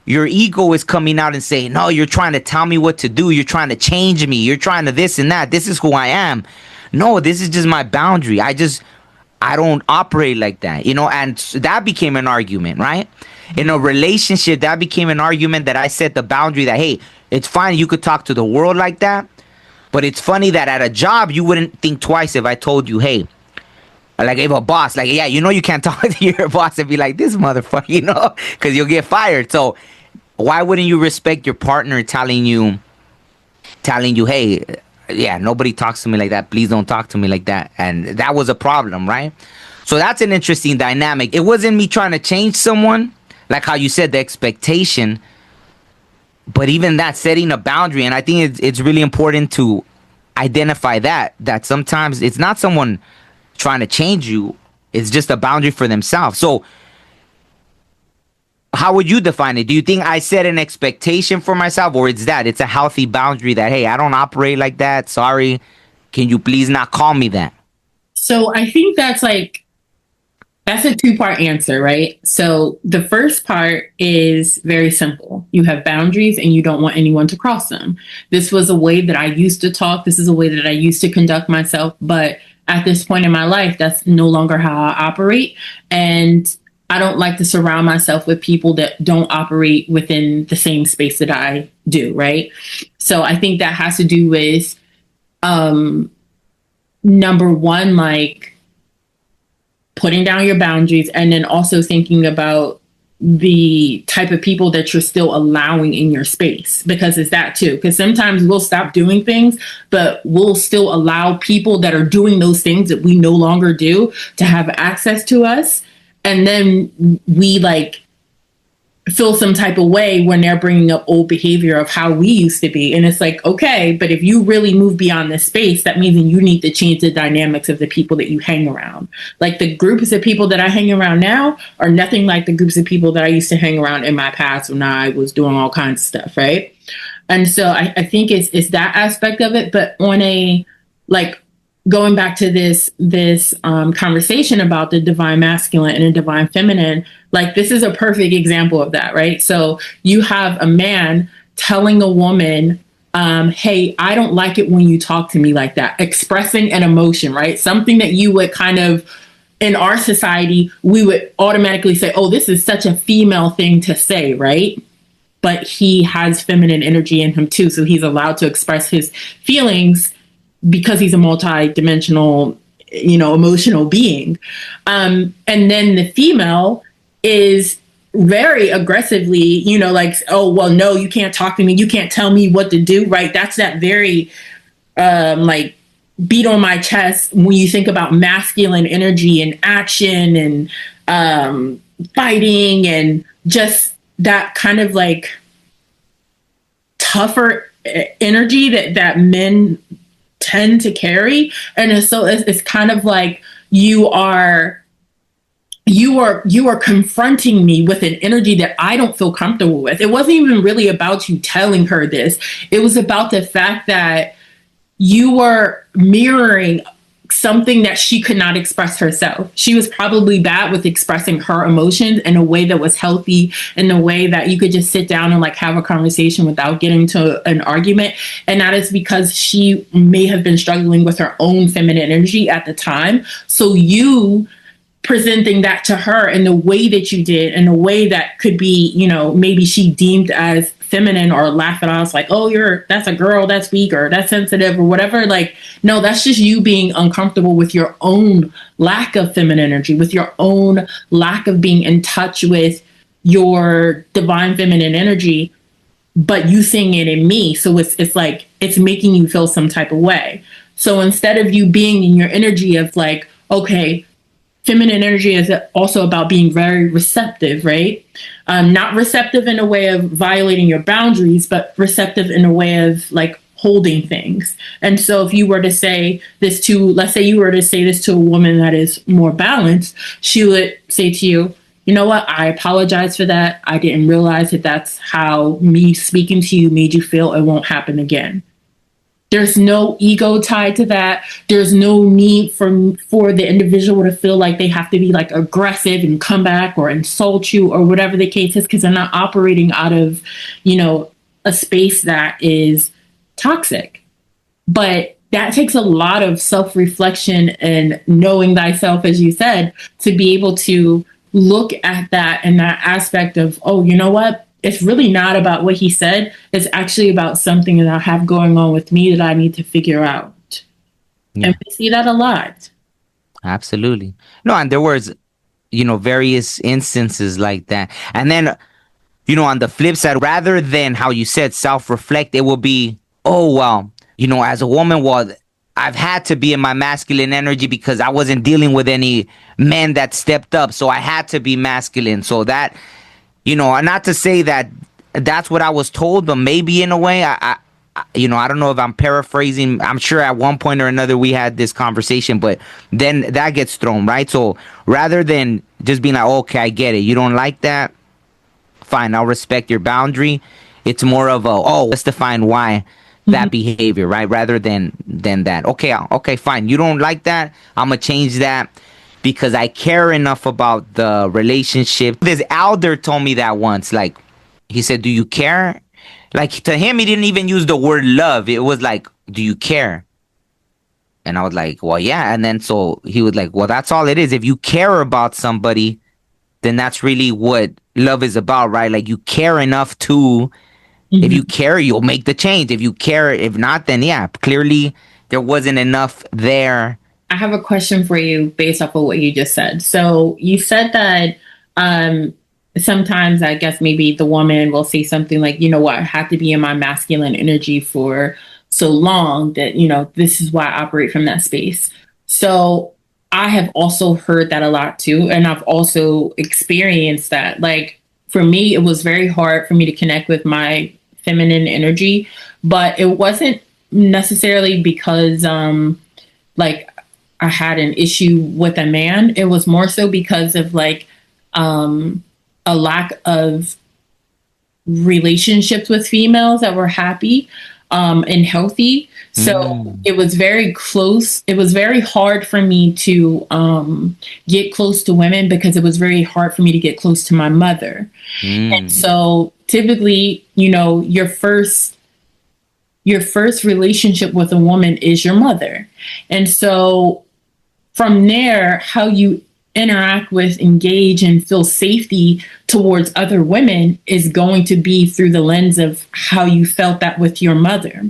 Your ego is coming out and saying, no, you're trying to tell me what to do. You're trying to change me. You're trying to this and that. This is who I am. No, this is just my boundary. I don't operate like that, and that became an argument, right? In a relationship, that became an argument that I set the boundary that, hey, it's fine. You could talk to the world like that. But it's funny that at a job, you wouldn't think twice if I told you, hey, like if a boss, like, yeah, you can't talk to your boss and be like, this motherfucker, because you'll get fired. So Why wouldn't you respect your partner telling you, hey, yeah, nobody talks to me like that. Please don't talk to me like that. And that was a problem, right? So that's an interesting dynamic. It wasn't me trying to change someone, like how you said, the expectation, but even that, setting a boundary. And I think it's really important to identify that sometimes it's not someone trying to change you, it's just a boundary for themselves. So how would you define it? Do you think I set an expectation for myself, or it's a healthy boundary that, hey, I don't operate like that, sorry, can you please not call me that? So I think that's a two-part answer, right? So the first part is very simple. You have boundaries and you don't want anyone to cross them. This was a way that I used to talk. This is a way that I used to conduct myself. But at this point in my life, that's no longer how I operate. And I don't like to surround myself with people that don't operate within the same space that I do, right? So I think that has to do with number one, like putting down your boundaries, and then also thinking about the type of people that you're still allowing in your space, because it's that too. Because sometimes we'll stop doing things, but we'll still allow people that are doing those things that we no longer do to have access to us. And then we like feel some type of way when they're bringing up old behavior of how we used to be. And it's like, okay, but if you really move beyond this space, that means you need to change the dynamics of the people that you hang around. Like the groups of people that I hang around now are nothing like the groups of people that I used to hang around in my past when I was doing all kinds of stuff, right? And so I think it's that aspect of it. But on a like going back to this conversation about the divine masculine and the divine feminine, like this is a perfect example of that, right? So you have a man telling a woman, hey, I don't like it when you talk to me like that, expressing an emotion, right? Something that you would kind of, in our society, we would automatically say, oh, this is such a female thing to say, right? But he has feminine energy in him too. So he's allowed to express his feelings because he's a multi-dimensional, emotional being. And then the female is very aggressively, like, oh, well, no, you can't talk to me. You can't tell me what to do, right? That's that very, like, beat on my chest when you think about masculine energy and action and fighting and just that kind of like tougher energy that men tend to carry. And so it's kind of like you are confronting me with an energy that I don't feel comfortable with. It wasn't even really about you telling her this. It was about the fact that you were mirroring something that she could not express herself. She was probably bad with expressing her emotions in a way that was healthy, in a way that you could just sit down and like have a conversation without getting to an argument. And that is because she may have been struggling with her own feminine energy at the time. So you presenting that to her in the way that you did, in a way that could be, maybe she deemed as feminine or laugh at us like, oh, that's a girl, that's weak, or that's sensitive, or whatever. Like, no, that's just you being uncomfortable with your own lack of feminine energy, with your own lack of being in touch with your divine feminine energy, but you seeing it in me. So it's like it's making you feel some type of way. So instead of you being in your energy of like, okay, feminine energy is also about being very receptive, right? Not receptive in a way of violating your boundaries, but receptive in a way of like holding things. And so if you were to say this to, let's say you were to say this to a woman that is more balanced, she would say to you, you know what? I apologize for that. I didn't realize that that's how me speaking to you made you feel. It won't happen again. There's no ego tied to that. There's no need for the individual to feel like they have to be like aggressive and come back or insult you or whatever the case is, because they're not operating out of, a space that is toxic. But that takes a lot of self-reflection and knowing thyself, as you said, to be able to look at that and that aspect of, oh, you know what? It's really not about what he said. It's actually about something that I have going on with me that I need to figure out. Yeah. And we see that a lot. Absolutely. No, and there was, various instances like that. And then on the flip side, rather than how you said self-reflect, it will be, oh, well, as a woman, well, I've had to be in my masculine energy because I wasn't dealing with any men that stepped up. So I had to be masculine. So that, not to say that that's what I was told, but maybe in a way, I don't know if I'm paraphrasing. I'm sure at one point or another we had this conversation, but then that gets thrown, right? So rather than just being like, okay, I get it. You don't like that. Fine, I'll respect your boundary. It's more of let's define why that behavior, right? Rather than that. Okay, fine. You don't like that. I'm gonna change that because I care enough about the relationship. This elder told me that once. Like, he said, "Do you care?" Like, to him, he didn't even use the word love. It was like, "Do you care?" And I was like, "Well, yeah." And then so he was like, "Well, that's all it is. If you care about somebody, then that's really what love is about, right? Like, you care enough to, if you care, you'll make the change. If you care, if not, then yeah, clearly there wasn't enough there." I have a question for you based off of what you just said. So you said that um, sometimes I guess maybe the woman will say something like, you know what, I have to be in my masculine energy for so long that, this is why I operate from that space. So I have also heard that a lot too. And I've also experienced that. Like, for me, it was very hard for me to connect with my feminine energy, but it wasn't necessarily because, like, I had an issue with a man. It was more so because of like a lack of relationships with females that were happy and healthy. So it was very close. It was very hard for me to get close to women because it was very hard for me to get close to my mother. And so typically, your first relationship with a woman is your mother. And so from there, how you interact with, engage, and feel safety towards other women is going to be through the lens of how you felt that with your mother.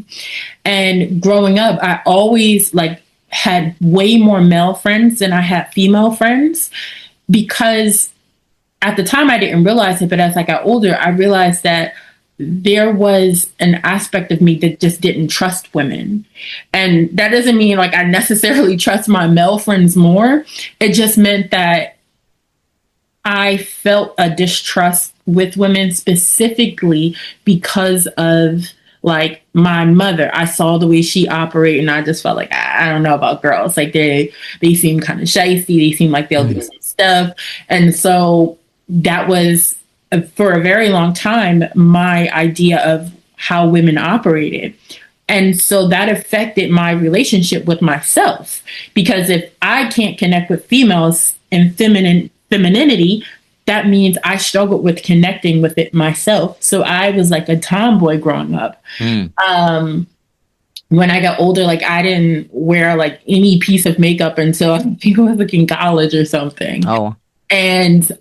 And growing up, I always had way more male friends than I had female friends because at the time I didn't realize it, but as I got older, I realized that there was an aspect of me that just didn't trust women. And that doesn't mean I necessarily trust my male friends more. It just meant that I felt a distrust with women specifically because of my mother. I saw the way she operated and I just felt like, I don't know about girls. Like they seem kind of shifty. They seem like they'll do some stuff. And so that was, for a very long time, my idea of how women operated. And so that affected my relationship with myself. Because if I can't connect with females and femininity, that means I struggled with connecting with it myself. So I was like a tomboy growing up. When I got older, I didn't wear any piece of makeup until I think I was in college or something. Oh. And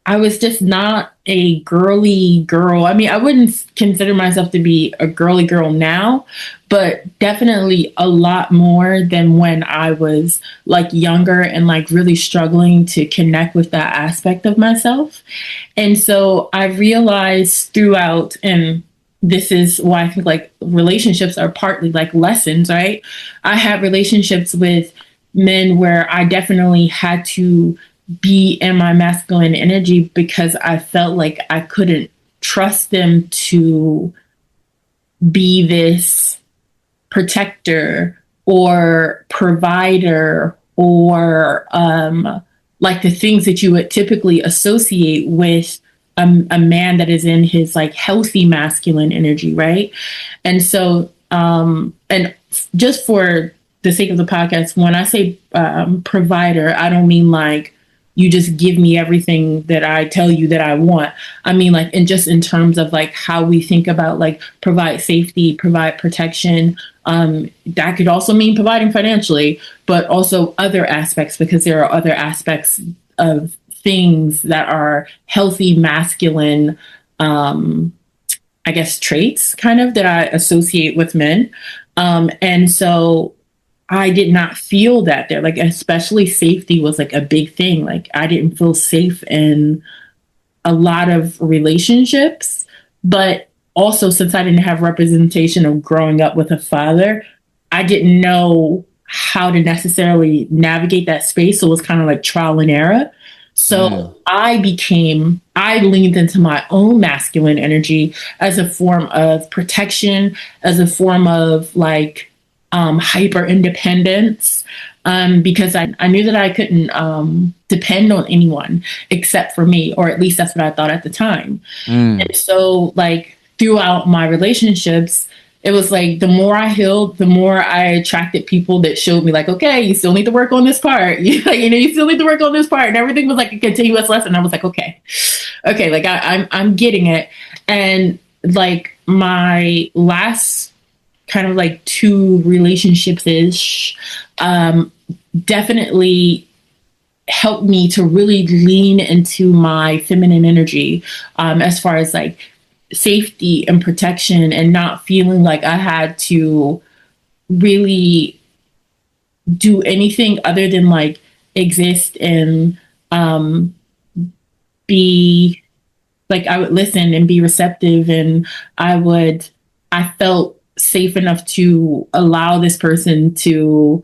I was just not a girly girl. I mean, I wouldn't consider myself to be a girly girl now, but definitely a lot more than when I was younger and really struggling to connect with that aspect of myself. And so I realized throughout, and this is why I think relationships are partly lessons, right? I had relationships with men where I definitely had to be in my masculine energy because I felt like I couldn't trust them to be this protector or provider or the things that you would typically associate with a man that is in his healthy masculine energy, right? And so and just for the sake of the podcast, when I say provider, I don't mean you just give me everything that I tell you that I want. I mean, and just in terms of how we think about provide safety, provide protection. That could also mean providing financially, but also other aspects, because there are other aspects of things that are healthy masculine, I guess, traits kind of that I associate with men. And so I did not feel that there, especially safety was a big thing. I didn't feel safe in a lot of relationships, but also since I didn't have representation of growing up with a father, I didn't know how to necessarily navigate that space. So it was kind of like trial and error. Mm. So I leaned into my own masculine energy as a form of protection, as a form of like hyper independence, because I knew that I couldn't depend on anyone except for me, or at least that's what I thought at the time. Mm. And so, like, throughout my relationships, it was like the more I healed, the more I attracted people that showed me, like, okay, you still need to work on this part. You still need to work on this part. And everything was like a continuous lesson. I was like, okay, like I'm getting it. And like my last kind of like two relationships ish, definitely helped me to really lean into my feminine energy, as far as like safety and protection, and not feeling like I had to really do anything other than like exist and um, be like, I would listen and be receptive, and I would, I felt safe enough to allow this person to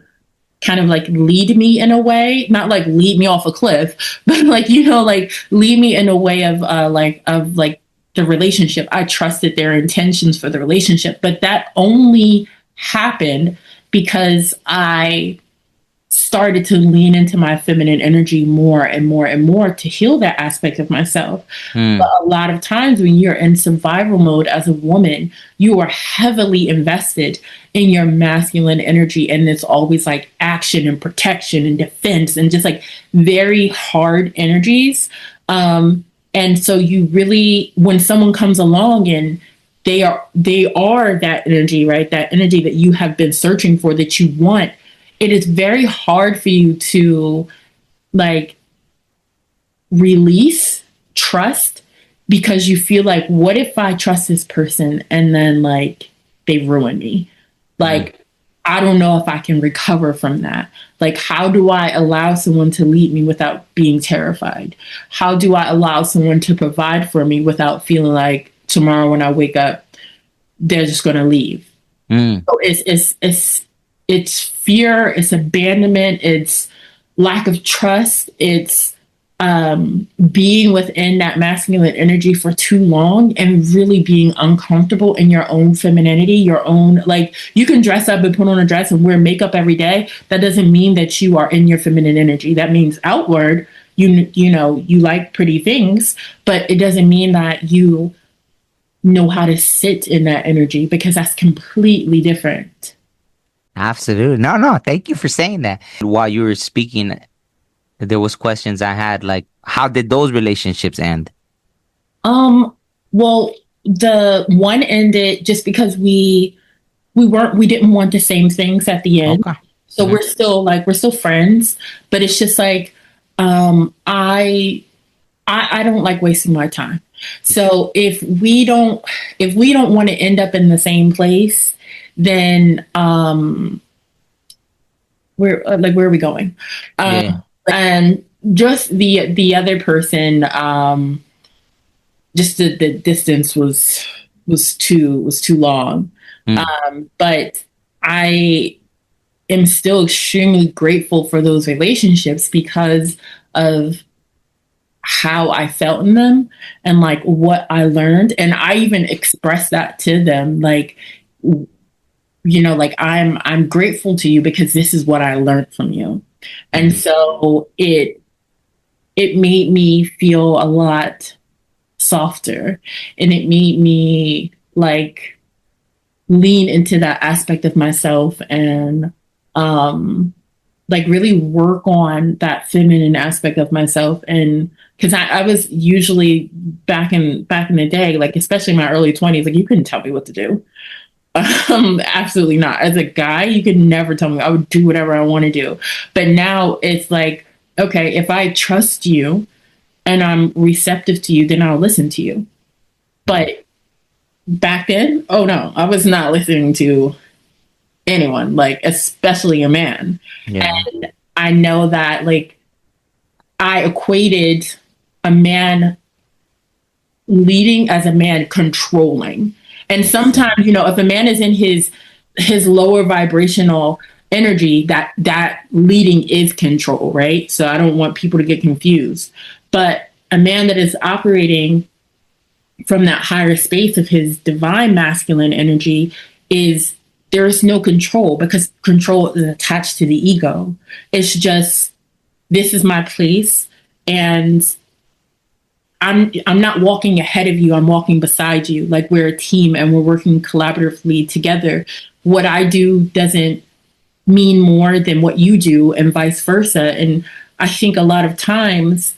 kind of like lead me in a way, not like lead me off a cliff, but like, like lead me in a way of like the relationship. I trusted their intentions for the relationship, but that only happened because I started to lean into my feminine energy more and more and more to heal that aspect of myself. But Mm. a lot of times when you're in survival mode as a woman, you are heavily invested in your masculine energy. And it's always like action and protection and defense and just like very hard energies. And so you really, when someone comes along and they are that energy, right? That energy that you have been searching for, that you want, it is very hard for you to like release trust, because you feel like, what if I trust this person and then like they ruin me? Mm. Like, I don't know if I can recover from that. Like, how do I allow someone to lead me without being terrified? How do I allow someone to provide for me without feeling like tomorrow when I wake up, they're just going to leave? Mm. So it's fear, it's abandonment, it's lack of trust, it's being within that masculine energy for too long and really being uncomfortable in your own femininity, your own, like, you can dress up and put on a dress and wear makeup every day. That doesn't mean that you are in your feminine energy. That means outward, you like pretty things, but it doesn't mean that you know how to sit in that energy, because that's completely different. Absolutely. No, no. Thank you for saying that. While you were speaking, there was questions I had like, how did those relationships end? Um, well, the one ended just because we didn't want the same things at the end. Okay. So Hmm. we're still friends, but it's just like um I I don't like wasting my time. So if we don't want to end up in the same place, then where are we going? Yeah. And just the other person, just the distance was too long. Mm. But I am still extremely grateful for those relationships because of how I felt in them and like what I learned. And I even expressed that to them, like, like, I'm grateful to you because this is what I learned from you. And Mm. so it made me feel a lot softer, and it made me like lean into that aspect of myself, and um like really work on that feminine aspect of myself. And because I was usually back in the day, like especially in my early 20s, like you couldn't tell me what to do. Absolutely not. As a guy, you could never tell me. I would do whatever I want to do. But now it's like, okay, if I trust you and I'm receptive to you, then I'll listen to you. Mm. But back then, oh no, I was not listening to anyone, like especially a man. Yeah. And I know that like I equated a man leading as a man controlling. And sometimes, if a man is in his lower vibrational energy, that leading is control, right? So I don't want people to get confused. But a man that is operating from that higher space of his divine masculine energy is there is no control because control is attached to the ego. It's just this is my place and I'm not walking ahead of you, I'm walking beside you. Like we're a team and we're working collaboratively together. What I do doesn't mean more than what you do and vice versa. And I think a lot of times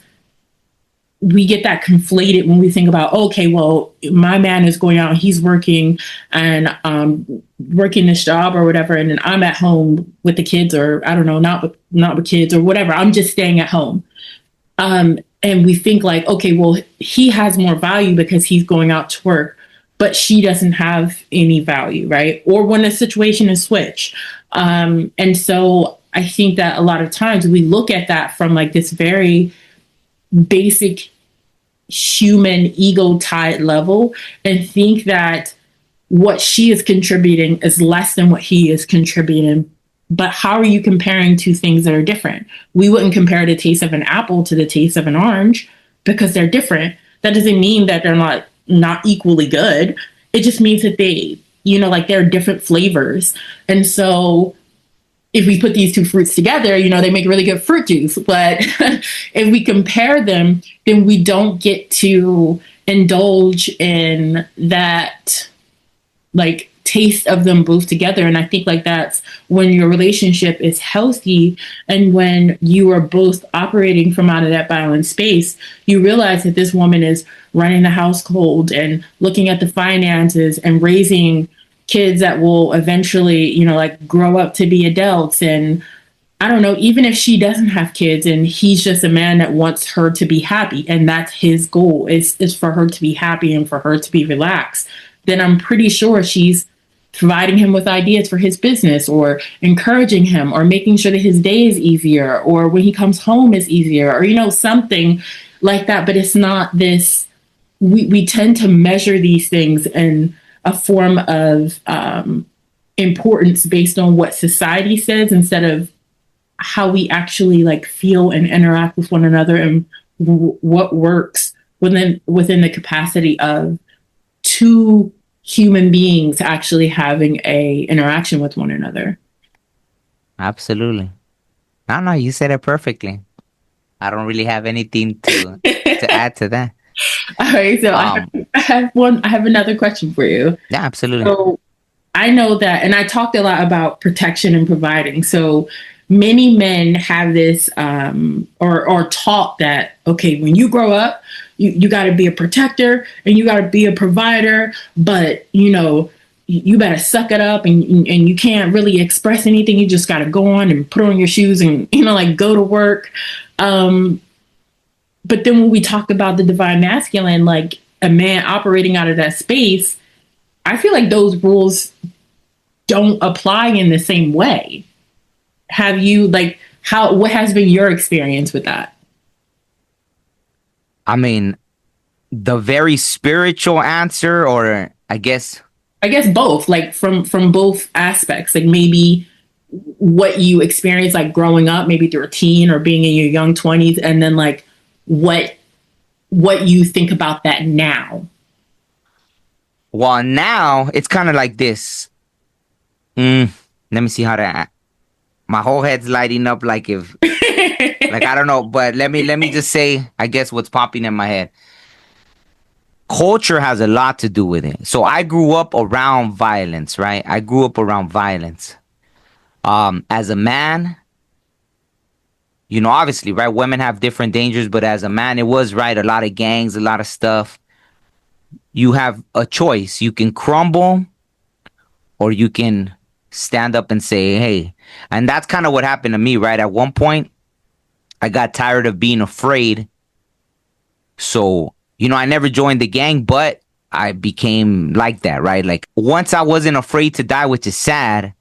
we get that conflated when we think about, okay, well, my man is going out, he's working and working this job or whatever, and then I'm at home with the kids, or I don't know, not with kids or whatever. I'm just staying at home. And we think like, okay, well, he has more value because he's going out to work, but she doesn't have any value, right? Or when the situation is switched. And so I think that a lot of times we look at that from like this very basic human ego tied level and think that what she is contributing is less than what he is contributing. But how are you comparing two things that are different? We wouldn't compare the taste of an apple to the taste of an orange because they're different. That doesn't mean that they're not equally good. It just means that they, like they're different flavors. And so if we put these two fruits together, they make really good fruit juice. But if we compare them, then we don't get to indulge in that like taste of them both together. And I think like that's when your relationship is healthy and when you are both operating from out of that balanced space, you realize that this woman is running the household and looking at the finances and raising kids that will eventually, like grow up to be adults. And I don't know, even if she doesn't have kids and he's just a man that wants her to be happy and that's his goal is for her to be happy and for her to be relaxed, then I'm pretty sure she's providing him with ideas for his business or encouraging him or making sure that his day is easier or when he comes home is easier or, something like that. But it's not this, we tend to measure these things in a form of importance based on what society says instead of how we actually like feel and interact with one another and what works within the capacity of two human beings actually having a interaction with one another. Absolutely. No, you said it perfectly. I don't really have anything to add to that. All right, so I have another question for you. Yeah, absolutely. So I know that, and I talked a lot about protection and providing. So many men have this or taught that, okay, when you grow up, you got to be a protector and you got to be a provider, but you better suck it up and you can't really express anything. You just got to go on and put on your shoes and like go to work. But then when we talk about the divine masculine, like a man operating out of that space, I feel like those rules don't apply in the same way. Have you what has been your experience with that? I mean, the very spiritual answer, or I guess both, like from both aspects, like maybe what you experienced like growing up, maybe through a teen or being in your young 20s, and then like what you think about that now. Well, now it's kind of like this. Let me see how to. My whole head's lighting up like if, like I don't know, but let me just say, I guess what's popping in my head. Culture has a lot to do with it. So I grew up around violence, right? I grew up around violence. As a man, obviously, right? Women have different dangers, but as a man, it was right. A lot of gangs, a lot of stuff. You have a choice. You can crumble or you can stand up and say, hey, and that's kind of what happened to me, right? At one point, I got tired of being afraid. So, I never joined the gang, but I became like that, right? Like once I wasn't afraid to die, which is sad.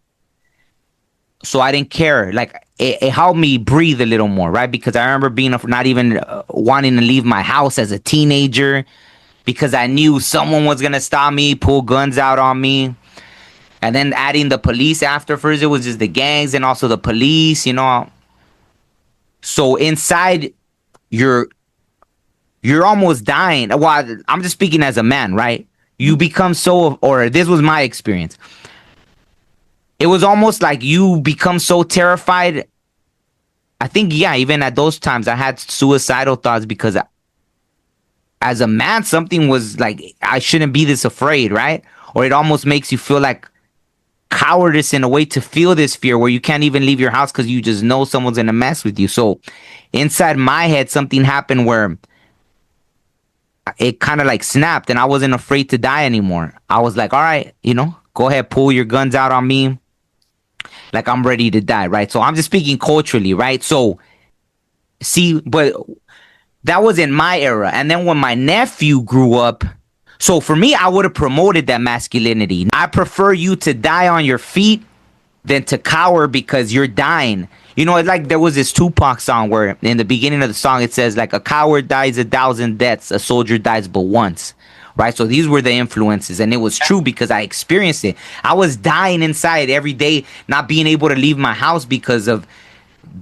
So I didn't care. Like it helped me breathe a little more, right? Because I remember being not even wanting to leave my house as a teenager. because I knew someone was gonna stop me, pull guns out on me. And then adding the police after, first it was just the gangs and also the police, you know. So inside you're you're almost dying. Well, I'm just speaking as a man, right? You become so, or this was my experience. It was almost like you become so terrified. I think, yeah, even at those times I had suicidal thoughts because as a man, something was like, I shouldn't be this afraid, right? Or it almost makes you feel like cowardice in a way to feel this fear where you can't even leave your house because you just know someone's gonna mess with you. So inside my head, something happened where it kind of like snapped and I wasn't afraid to die anymore. I was like, all right, you know, go ahead, pull your guns out on me. Like I'm ready to die, right? So I'm just speaking culturally, right? So see, but that was in my era. And then when my nephew grew up, so for me, I would have promoted that masculinity. I prefer you to die on your feet than to cower because you're dying. You know, it's like there was this Tupac song where in the beginning of the song it says like a coward dies 1,000 deaths, a soldier dies but once. Right? So these were the influences, and it was true because I experienced it. I was dying inside every day, not being able to leave my house because of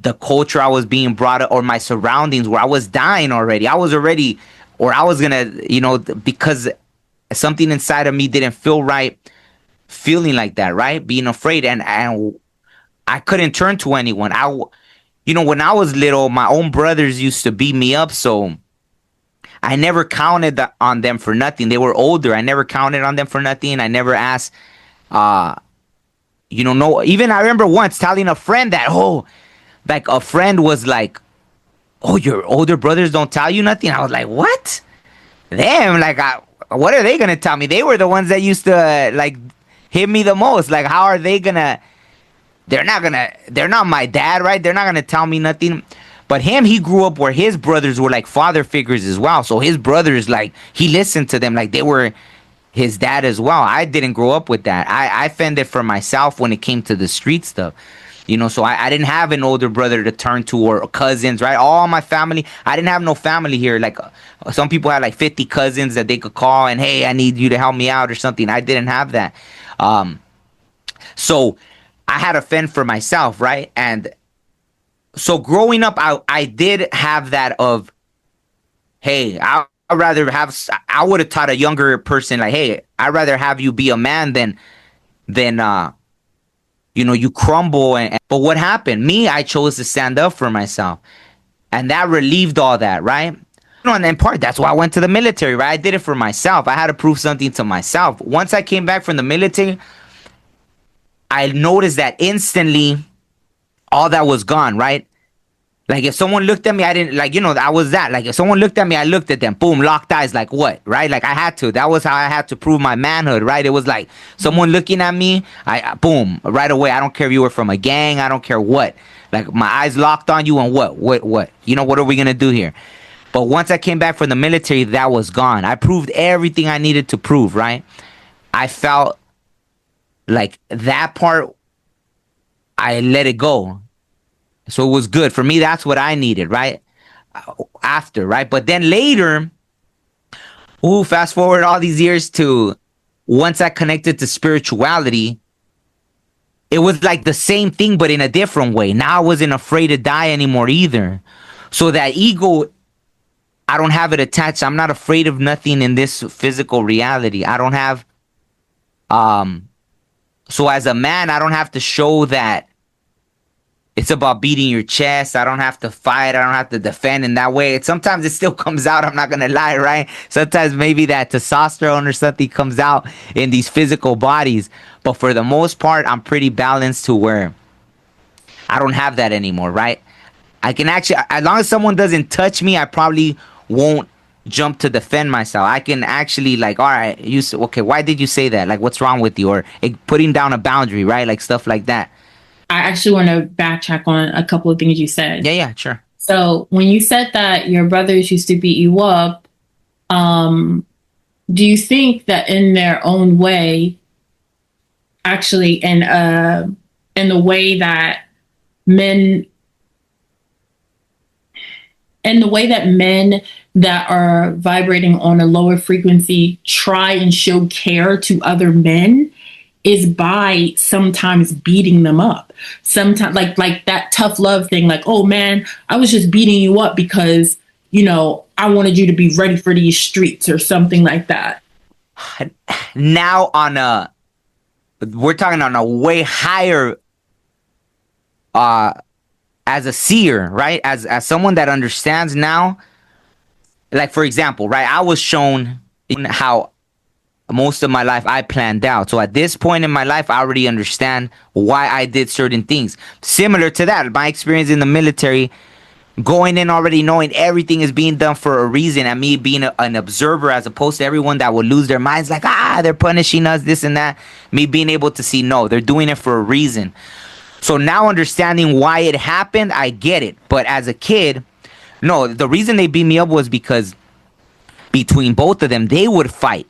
the culture I was being brought up or my surroundings where I was dying already. I was already, or I was gonna, you know, because something inside of me didn't feel right, feeling like that, right? Being afraid, and I couldn't turn to anyone. You know, when I was little, my own brothers used to beat me up, so I never counted on them for nothing. They were older. I never counted on them for nothing. I never asked, you know, no. Even I remember once telling a friend that, oh, like a friend was like, oh, your older brothers don't tell you nothing. I was like, what? Them? Like, what are they gonna tell me? They were the ones that used to like hit me the most. Like, how are they gonna? They're not my dad, right? They're not gonna tell me nothing. But him, he grew up where his brothers were like father figures as well. So his brothers, like, he listened to them like they were his dad as well. I didn't grow up with that. I fended for myself when it came to the street stuff. You know, so I didn't have an older brother to turn to or cousins, right? All my family, I didn't have no family here. Like some people had like 50 cousins that they could call and, hey, I need you to help me out or something. I didn't have that. So I had to fend for myself, right? And so growing up, I did have that of, hey, I'd rather have, I would have taught a younger person like, hey, I'd rather have you be a man than you know, you crumble. But what happened? Me, I chose to stand up for myself. And that relieved all that, right? You know, and in part, that's why I went to the military, right? I did it for myself. I had to prove something to myself. Once I came back from the military, I noticed that instantly all that was gone, right? Like if someone looked at me, I didn't like, you know, I was that. Like if someone looked at me, I looked at them. Boom, locked eyes. Like what, right? Like I had to. That was how I had to prove my manhood, right? It was like someone looking at me, boom, right away. I don't care if you were from a gang. I don't care what. Like my eyes locked on you, and what? You know, what are we gonna do here? But once I came back from the military, that was gone. I proved everything I needed to prove, right? I felt like that part, I let it go. So it was good for me. That's what I needed, right? After, right? But then later, fast forward all these years to once I connected to spirituality, it was like the same thing, but in a different way. Now I wasn't afraid to die anymore either. So that ego, I don't have it attached. I'm not afraid of nothing in this physical reality. I don't have, so as a man, I don't have to show that it's about beating your chest. I don't have to fight. I don't have to defend in that way. Sometimes it still comes out. I'm not going to lie, right? Sometimes maybe that testosterone or something comes out in these physical bodies. But for the most part, I'm pretty balanced to where I don't have that anymore, right? I can actually, as long as someone doesn't touch me, I probably won't jump to defend myself. I can actually like, all right, okay, why did you say that? Like, what's wrong with you? Or putting down a boundary, right? Like stuff like that. I actually want to backtrack on a couple of things you said. Yeah, sure. So when you said that your brothers used to beat you up, do you think that in their own way, actually in the way that men that are vibrating on a lower frequency try and show care to other men is by sometimes beating them up. Sometimes like that tough love thing, like, oh man, I was just beating you up because, I wanted you to be ready for these streets or something like that. Now we're talking on a way higher, uh as a seer, right? As someone that understands now, like for example, right? I was shown how most of my life I planned out. So at this point in my life, I already understand why I did certain things. Similar to that, my experience in the military, going in already knowing everything is being done for a reason, and me being an observer as opposed to everyone that would lose their minds like, they're punishing us, this and that. Me being able to see, no, they're doing it for a reason. So now understanding why it happened, I get it. But as a kid, no, the reason they beat me up was because between both of them, they would fight.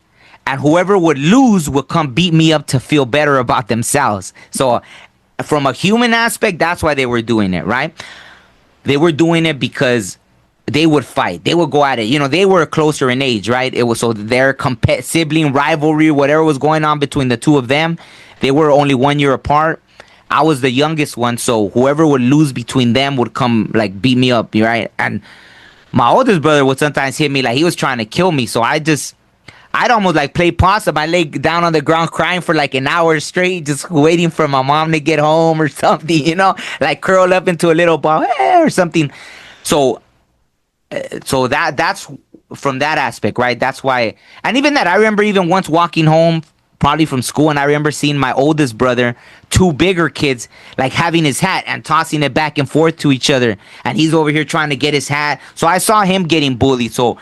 And whoever would lose would come beat me up to feel better about themselves. So from a human aspect, that's why they were doing it, right? They were doing it because they would fight. They would go at it. They were closer in age, right? It was so their sibling rivalry, whatever was going on between the two of them, they were only 1 year apart. I was the youngest one, so whoever would lose between them would come like beat me up, right? And my oldest brother would sometimes hit me like he was trying to kill me. So I'd almost like play possum. I lay down on the ground crying for like an hour straight, just waiting for my mom to get home or something, like curl up into a little ball or something. So that's from that aspect, right? That's why. And even that, I remember even once walking home probably from school, and I remember seeing my oldest brother, two bigger kids, like having his hat and tossing it back and forth to each other, and he's over here trying to get his hat. So I saw him getting bullied. So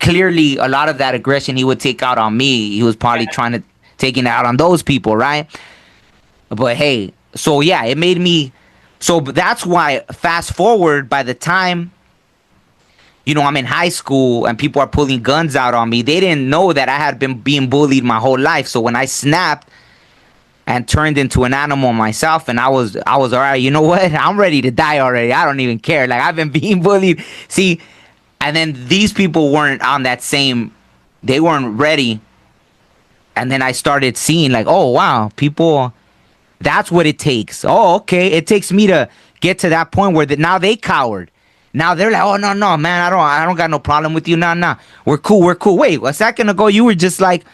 clearly a lot of that aggression he would take out on me, he was probably trying to take it out on those people, right? But hey, so yeah, it made me, so that's why fast forward, by the time I'm in high school and people are pulling guns out on me, they didn't know that I had been being bullied my whole life. So when I snapped and turned into an animal myself, and I was all right, you know what? I'm ready to die already. I don't even care. Like, I've been being bullied. See, and then these people weren't on that same, they weren't ready. And then I started seeing like, oh wow, people, that's what it takes. Oh, okay. It takes me to get to that point where now they cowered. Now they're like, oh no, man, I don't got no problem with you. Nah. We're cool. Wait, a second ago you were just like,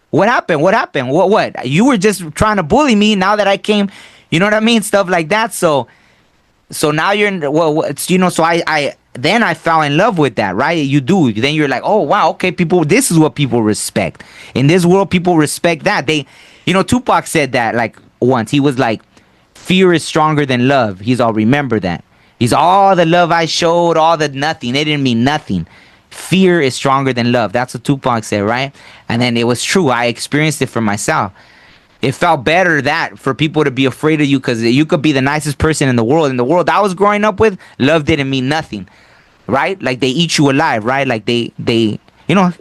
what happened? What? You were just trying to bully me now that I came, you know what I mean? Stuff like that. So now you're in, well, it's, so I then I fell in love with that, right? You do. Then you're like, oh wow, okay, people, this is what people respect. In this world, people respect that. Tupac said that like once. He was like, fear is stronger than love. I'll remember that. He's all the love I showed, all the nothing. It didn't mean nothing. Fear is stronger than love. That's what Tupac said, right? And then it was true. I experienced it for myself. It felt better that for people to be afraid of you, because you could be the nicest person in the world. In the world I was growing up with, love didn't mean nothing, right? Like they eat you alive, right? Like they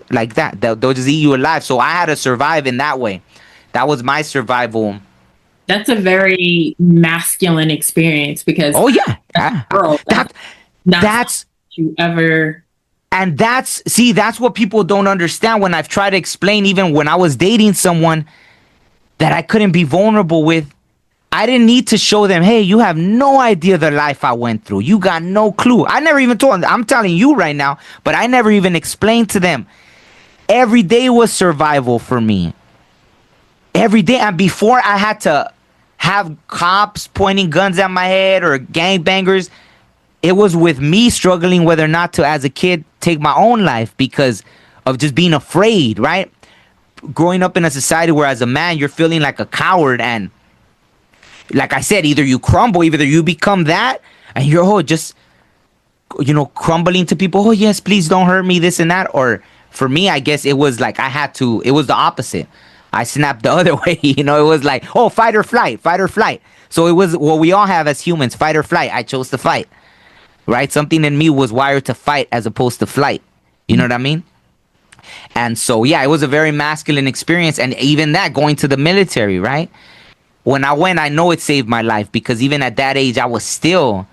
like that. They'll just eat you alive. So I had to survive in that way. That was my survival. That's a very masculine experience because oh yeah, girl, that's you ever. And that's what people don't understand. When I've tried to explain, even when I was dating someone that I couldn't be vulnerable with, I didn't need to show them, hey, you have no idea the life I went through. You got no clue. I never even told them. I'm telling you right now, but I never even explained to them. Every day was survival for me. Every day. And before I had to have cops pointing guns at my head or gangbangers, it was with me struggling whether or not to, as a kid, take my own life because of just being afraid, right? Growing up in a society where as a man, you're feeling like a coward. And like I said, either you crumble, either you become that and you're just, crumbling to people. Oh, yes, please don't hurt me, this and that. Or for me, I guess it was like it was the opposite. I snapped the other way. It was like, oh, fight or flight. So it was what we all have as humans, fight or flight. I chose to fight, right? Something in me was wired to fight as opposed to flight. You know what I mean? And so, yeah, it was a very masculine experience. And even that, going to the military, right? When I went, I know it saved my life because even at that age, I was still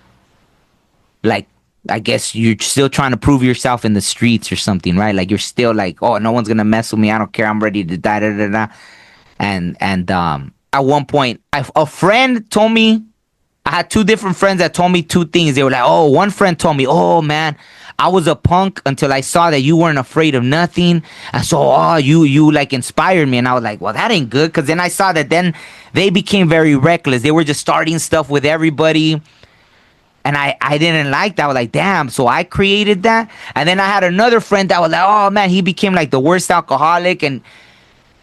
like I guess you're still trying to prove yourself in the streets or something, right? Like you're still like, oh, no one's gonna mess with me. I don't care. I'm ready to die. Da, da, da. And at one point, a friend told me. I had two different friends that told me two things. They were like, oh, one friend told me, oh man, I was a punk until I saw that you weren't afraid of nothing. And so, oh, you like inspired me. And I was like, well, that ain't good. Cause then I saw that then they became very reckless. They were just starting stuff with everybody. And I didn't like that. I was like, damn. So I created that. And then I had another friend that was like, oh man, he became like the worst alcoholic. And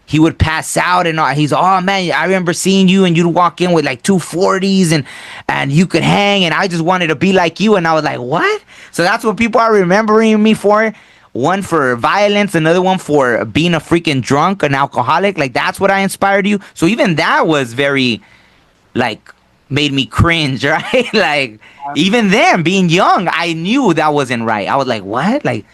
he would pass out and he's, oh man, I remember seeing you and you'd walk in with like 240s and you could hang and I just wanted to be like you. And I was like, what? So that's what people are remembering me for. One for violence, another one for being a freaking drunk, an alcoholic. Like that's what I inspired you. So even that was very like made me cringe, right? Like even then being young, I knew that wasn't right. I was like, what? Like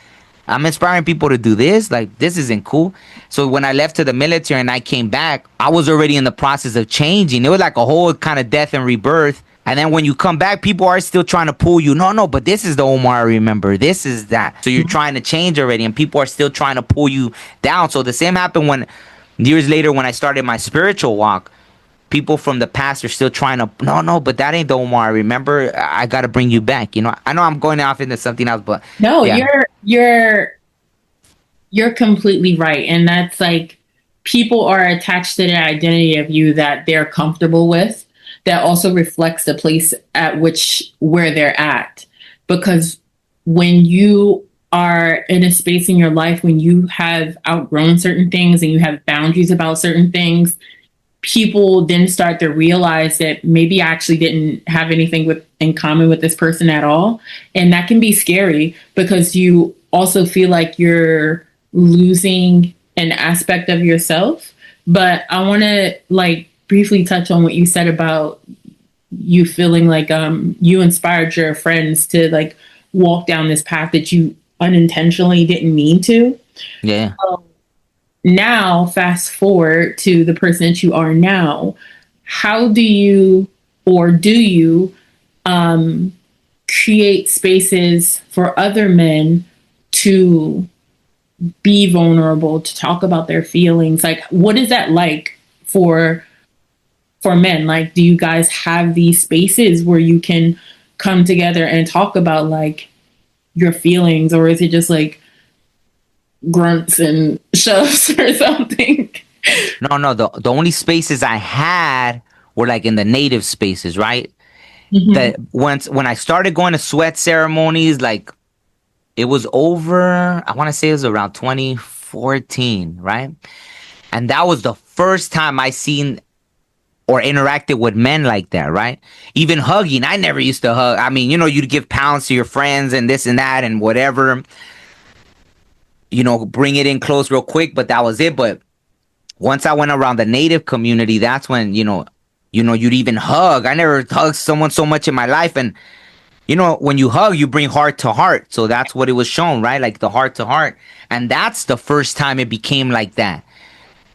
I'm inspiring people to do this. Like, this isn't cool. So when I left to the military and I came back, I was already in the process of changing. It was like a whole kind of death and rebirth. And then when you come back, people are still trying to pull you. No, but this is the Omar I remember. This is that. So you're trying to change already, and people are still trying to pull you down. So the same happened when years later when I started my spiritual walk. People from the past are still trying to, no, but that ain't the Omar I remember. I got to bring you back. You know, I know I'm going off into something else, but No, yeah. you're completely right. And that's like people are attached to the identity of you that they're comfortable with, that also reflects the place at which where they're at. Because when you are in a space in your life when you have outgrown certain things and you have boundaries about certain things, people then start to realize that maybe I actually didn't have anything in common with this person at all. And that can be scary because you also feel like you're losing an aspect of yourself. But I want to like briefly touch on what you said about you feeling like you inspired your friends to like walk down this path that you unintentionally didn't mean to. Yeah. Now fast forward to the person that you are now. How do you or do you create spaces for other men to be vulnerable, to talk about their feelings? Like what is that like for men? Like do you guys have these spaces where you can come together and talk about like your feelings, or is it just like grunts and shoves or something? No. The only spaces I had were like in the native spaces, right? Mm-hmm. That when I started going to sweat ceremonies, like it was over. I want to say it was around 2014, right? And that was the first time I seen or interacted with men like that, right? Even hugging, I never used to hug. I mean, you know, you'd give pounds to your friends and this and that and whatever. You know, bring it in close real quick, but that was it. But once I went around the native community, that's when, you'd even hug. I never hugged someone so much in my life. And, when you hug, you bring heart to heart. So that's what it was shown, right? Like the heart to heart. And that's the first time it became like that.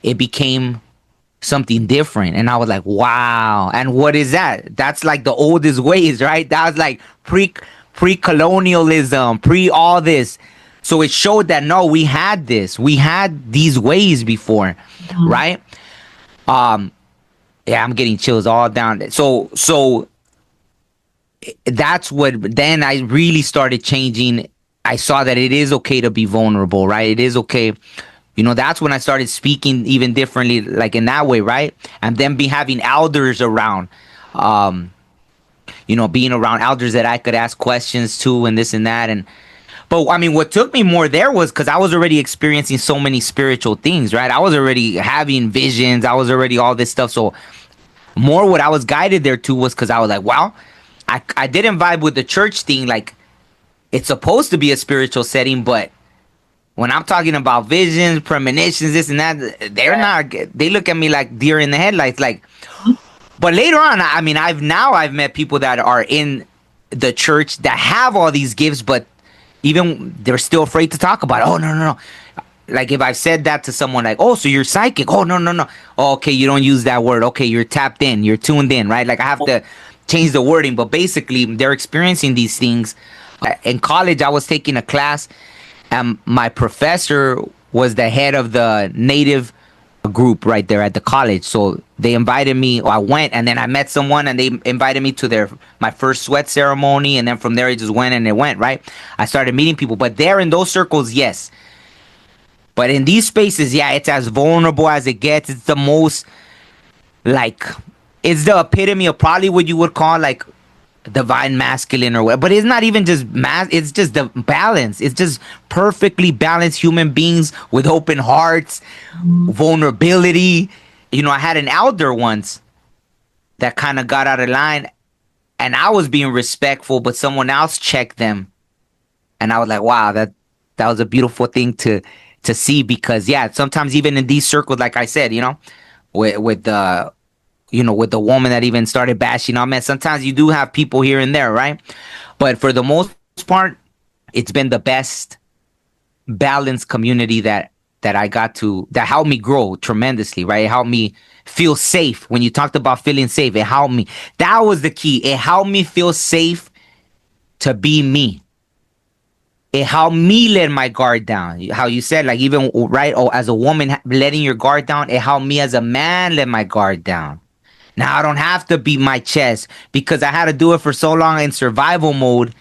It became something different. And I was like, wow. And what is that? That's like the oldest ways, right? That was like pre-colonialism, pre all this. So it showed that no, we had this. We had these ways before, right? Yeah, I'm getting chills all down. So that's what then I really started changing. I saw that it is okay to be vulnerable, right? It is okay. That's when I started speaking even differently, like in that way, right? And then having elders around, being around elders that I could ask questions to and this and that. But I mean, what took me more there was because I was already experiencing so many spiritual things, right? I was already having visions. I was already all this stuff. So more what I was guided there to was because I was like, wow, I didn't vibe with the church thing. Like it's supposed to be a spiritual setting, but when I'm talking about visions, premonitions, this and that, they're not. They look at me like deer in the headlights. Like, but later on, I mean, I've met people that are in the church that have all these gifts, but even they're still afraid to talk about it. Oh, no. Like if I've said that to someone like, oh, so you're psychic. Oh, no. Oh, okay, you don't use that word. Okay, you're tapped in. You're tuned in, right? Like I have to change the wording. But basically, they're experiencing these things In college, I was taking a class, and my professor was the head of the native group right there at the college. So they invited me. I went, and then I met someone, and they invited me to my first sweat ceremony, and then from there it just went and it went, right. I started meeting people, but there in those circles, yes. But in these spaces, yeah, it's as vulnerable as it gets. It's the most, like, it's the epitome of probably what you would call like divine masculine or what. But it's not even just it's just the balance. It's just perfectly balanced human beings with open hearts, vulnerability. I had an elder once that kind of got out of line, and I was being respectful, but someone else checked them, and I was like, wow, that was a beautiful thing to see, because yeah, sometimes even in these circles, like I said, with the with the woman that even started bashing on men, sometimes you do have people here and there, right? But for the most part, it's been the best balanced community that I got to, that helped me grow tremendously, right? It helped me feel safe. When you talked about feeling safe, it helped me. That was the key. It helped me feel safe to be me. It helped me let my guard down. How you said, like, even right, oh, as a woman letting your guard down, it helped me as a man let my guard down. Now I don't have to beat my chest, because I had to do it for so long in survival mode.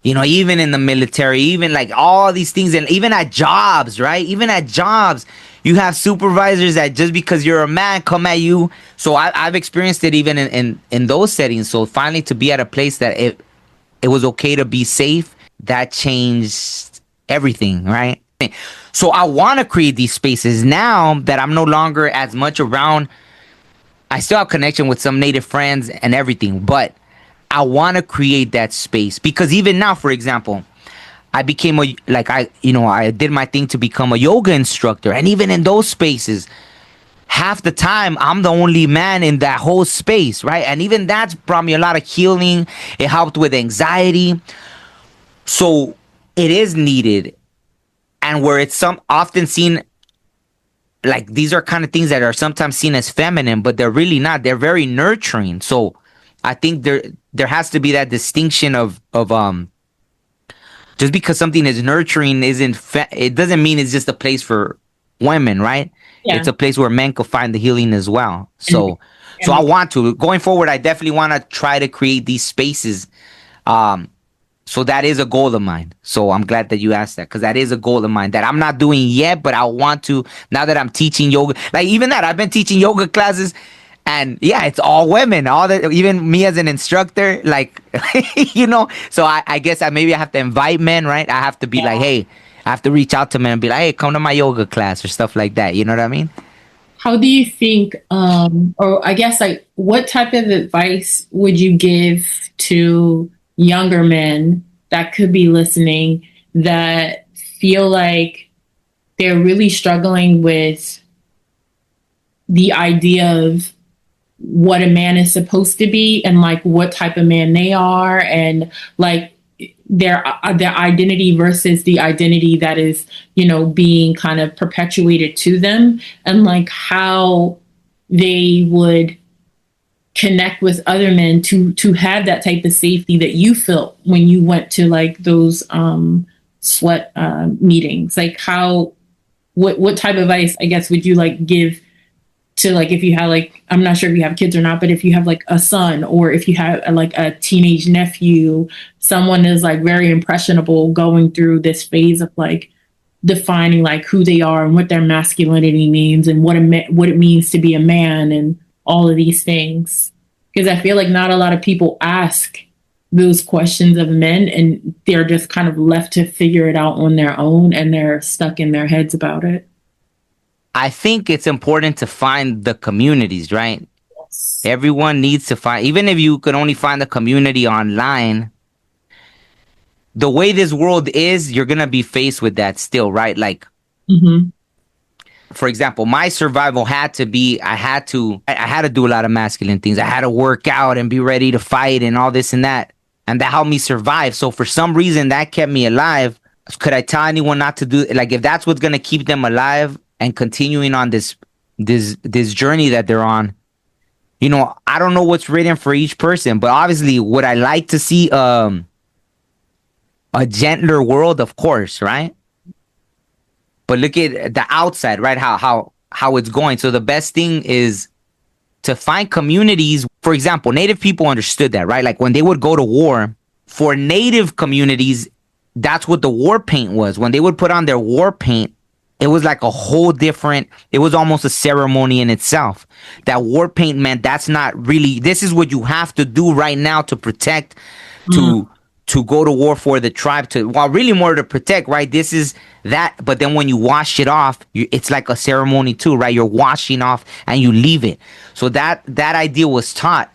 Even in the military, even like all these things, and even at jobs, right? Even at jobs, you have supervisors that just because you're a man come at you. So I've experienced it even in those settings. So finally to be at a place that it was okay to be safe, that changed everything, right? So I want to create these spaces now that I'm no longer as much around. I still have connection with some native friends and everything, but I want to create that space, because even now, for example, I became I did my thing to become a yoga instructor. And even in those spaces, half the time I'm the only man in that whole space, right? And even that's brought me a lot of healing. It helped with anxiety. So it is needed. And where it's often seen, like, these are kind of things that are sometimes seen as feminine, but they're really not. They're very nurturing. So I think there has to be that distinction of just because something is nurturing it doesn't mean it's just a place for women, right? Yeah. It's a place where men could find the healing as well. So I want to, going forward, I definitely want to try to create these spaces. So that is a goal of mine. So I'm glad that you asked that, because that is a goal of mine that I'm not doing yet, but I want to, now that I'm teaching yoga. Like, even that, I've been teaching yoga classes, and yeah, it's all women. Even me as an instructor, like, So I guess maybe I have to invite men, right? I have to be like, hey, I have to reach out to men and be like, hey, come to my yoga class or stuff like that. You know what I mean? How do you think, or I guess, like, what type of advice would you give to younger men that could be listening that feel like they're really struggling with the idea of what a man is supposed to be, and like what type of man they are, and like their identity versus the identity that is, being kind of perpetuated to them, and like how they would connect with other men to have that type of safety that you felt when you went to like those sweat meetings. Like, what type of advice, I guess, would you like give to, like, if you have, like, I'm not sure if you have kids or not, but if you have like a son, or if you have like a teenage nephew, someone is like very impressionable going through this phase of like defining like who they are and what their masculinity means, and what it means to be a man, and all of these things. Because I feel like not a lot of people ask those questions of men, and they're just kind of left to figure it out on their own, and they're stuck in their heads about it. I think it's important to find the communities, right? Yes. Everyone needs to find, even if you could only find the community online, the way this world is, you're going to be faced with that still, right? Like, for example, my survival had to be, I had to do a lot of masculine things. I had to work out and be ready to fight and all this and that. And that helped me survive. So for some reason that kept me alive. Could I tell anyone not to do, like, if that's what's going to keep them alive and continuing on this journey that they're on? I don't know what's written for each person, but obviously would I like to see a gentler world, of course, right? But look at the outside, right? How it's going. So the best thing is to find communities. For example, Native people understood that, right? Like when they would go to war, for Native communities, that's what the war paint was. When they would put on their war paint, it was like a whole different, it was almost a ceremony in itself. That war paint meant that's not really, this is what you have to do right now to protect, to go to war for the tribe, to, well, really more to protect, right? This is that. But then when you wash it off, it's like a ceremony too, right? You're washing off and you leave it. So that idea was taught.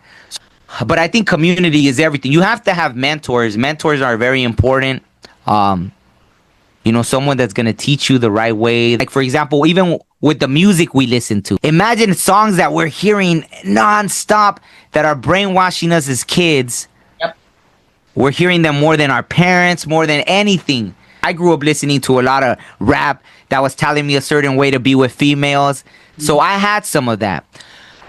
But I think community is everything. You have to have mentors. Mentors are very important. Someone that's going to teach you the right way. Like, for example, even with the music we listen to, imagine songs that we're hearing nonstop that are brainwashing us as kids. Yep. We're hearing them more than our parents, more than anything. I grew up listening to a lot of rap that was telling me a certain way to be with females. So I had some of that.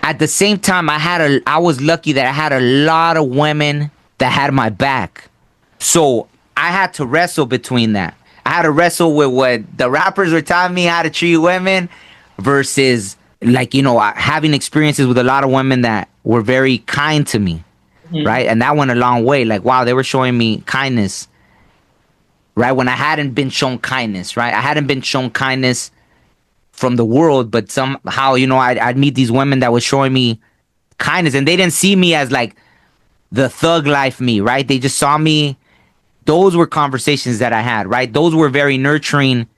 At the same time, I was lucky that I had a lot of women that had my back. So I had to wrestle between that. I had to wrestle with what the rappers were telling me how to treat women versus, like, having experiences with a lot of women that were very kind to me, right? And that went a long way. Like, wow, they were showing me kindness, right? When I hadn't been shown kindness, right? I hadn't been shown kindness from the world, but somehow, I'd meet these women that were showing me kindness, and they didn't see me as like the thug life me, right? They just saw me. Those were conversations that I had, right? Those were very nurturing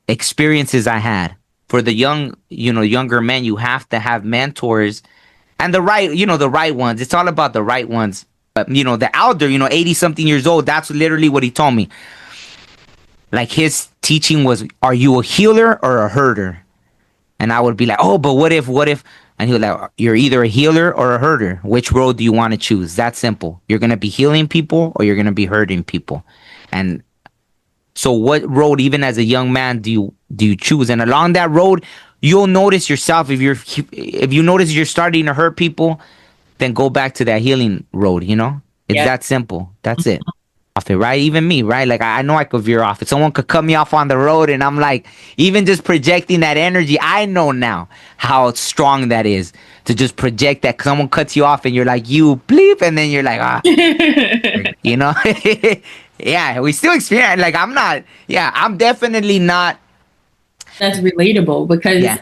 experiences I had. For the younger men, you have to have mentors, and the right ones. It's all about the right ones. But, the elder, 80 something years old, that's literally what he told me. Like, his teaching was, are you a healer or a herder? And I would be like, oh, but what if? And he was like, you're either a healer or a herder. Which road do you want to choose? That's simple. You're going to be healing people or you're going to be hurting people. And so what road, even as a young man, do you choose? And along that road, you'll notice yourself. If you notice you're starting to hurt people, then go back to that healing road, It's that simple. That's it. Off it, right? Even me, right? Like, I know I could veer off it. Someone could cut me off on the road, and I'm like, even just projecting that energy, I know now how strong that is to just project that. Someone cuts you off and you're like, you bleep, and then you're like, yeah, we still experience, like, I'm definitely not. That's relatable because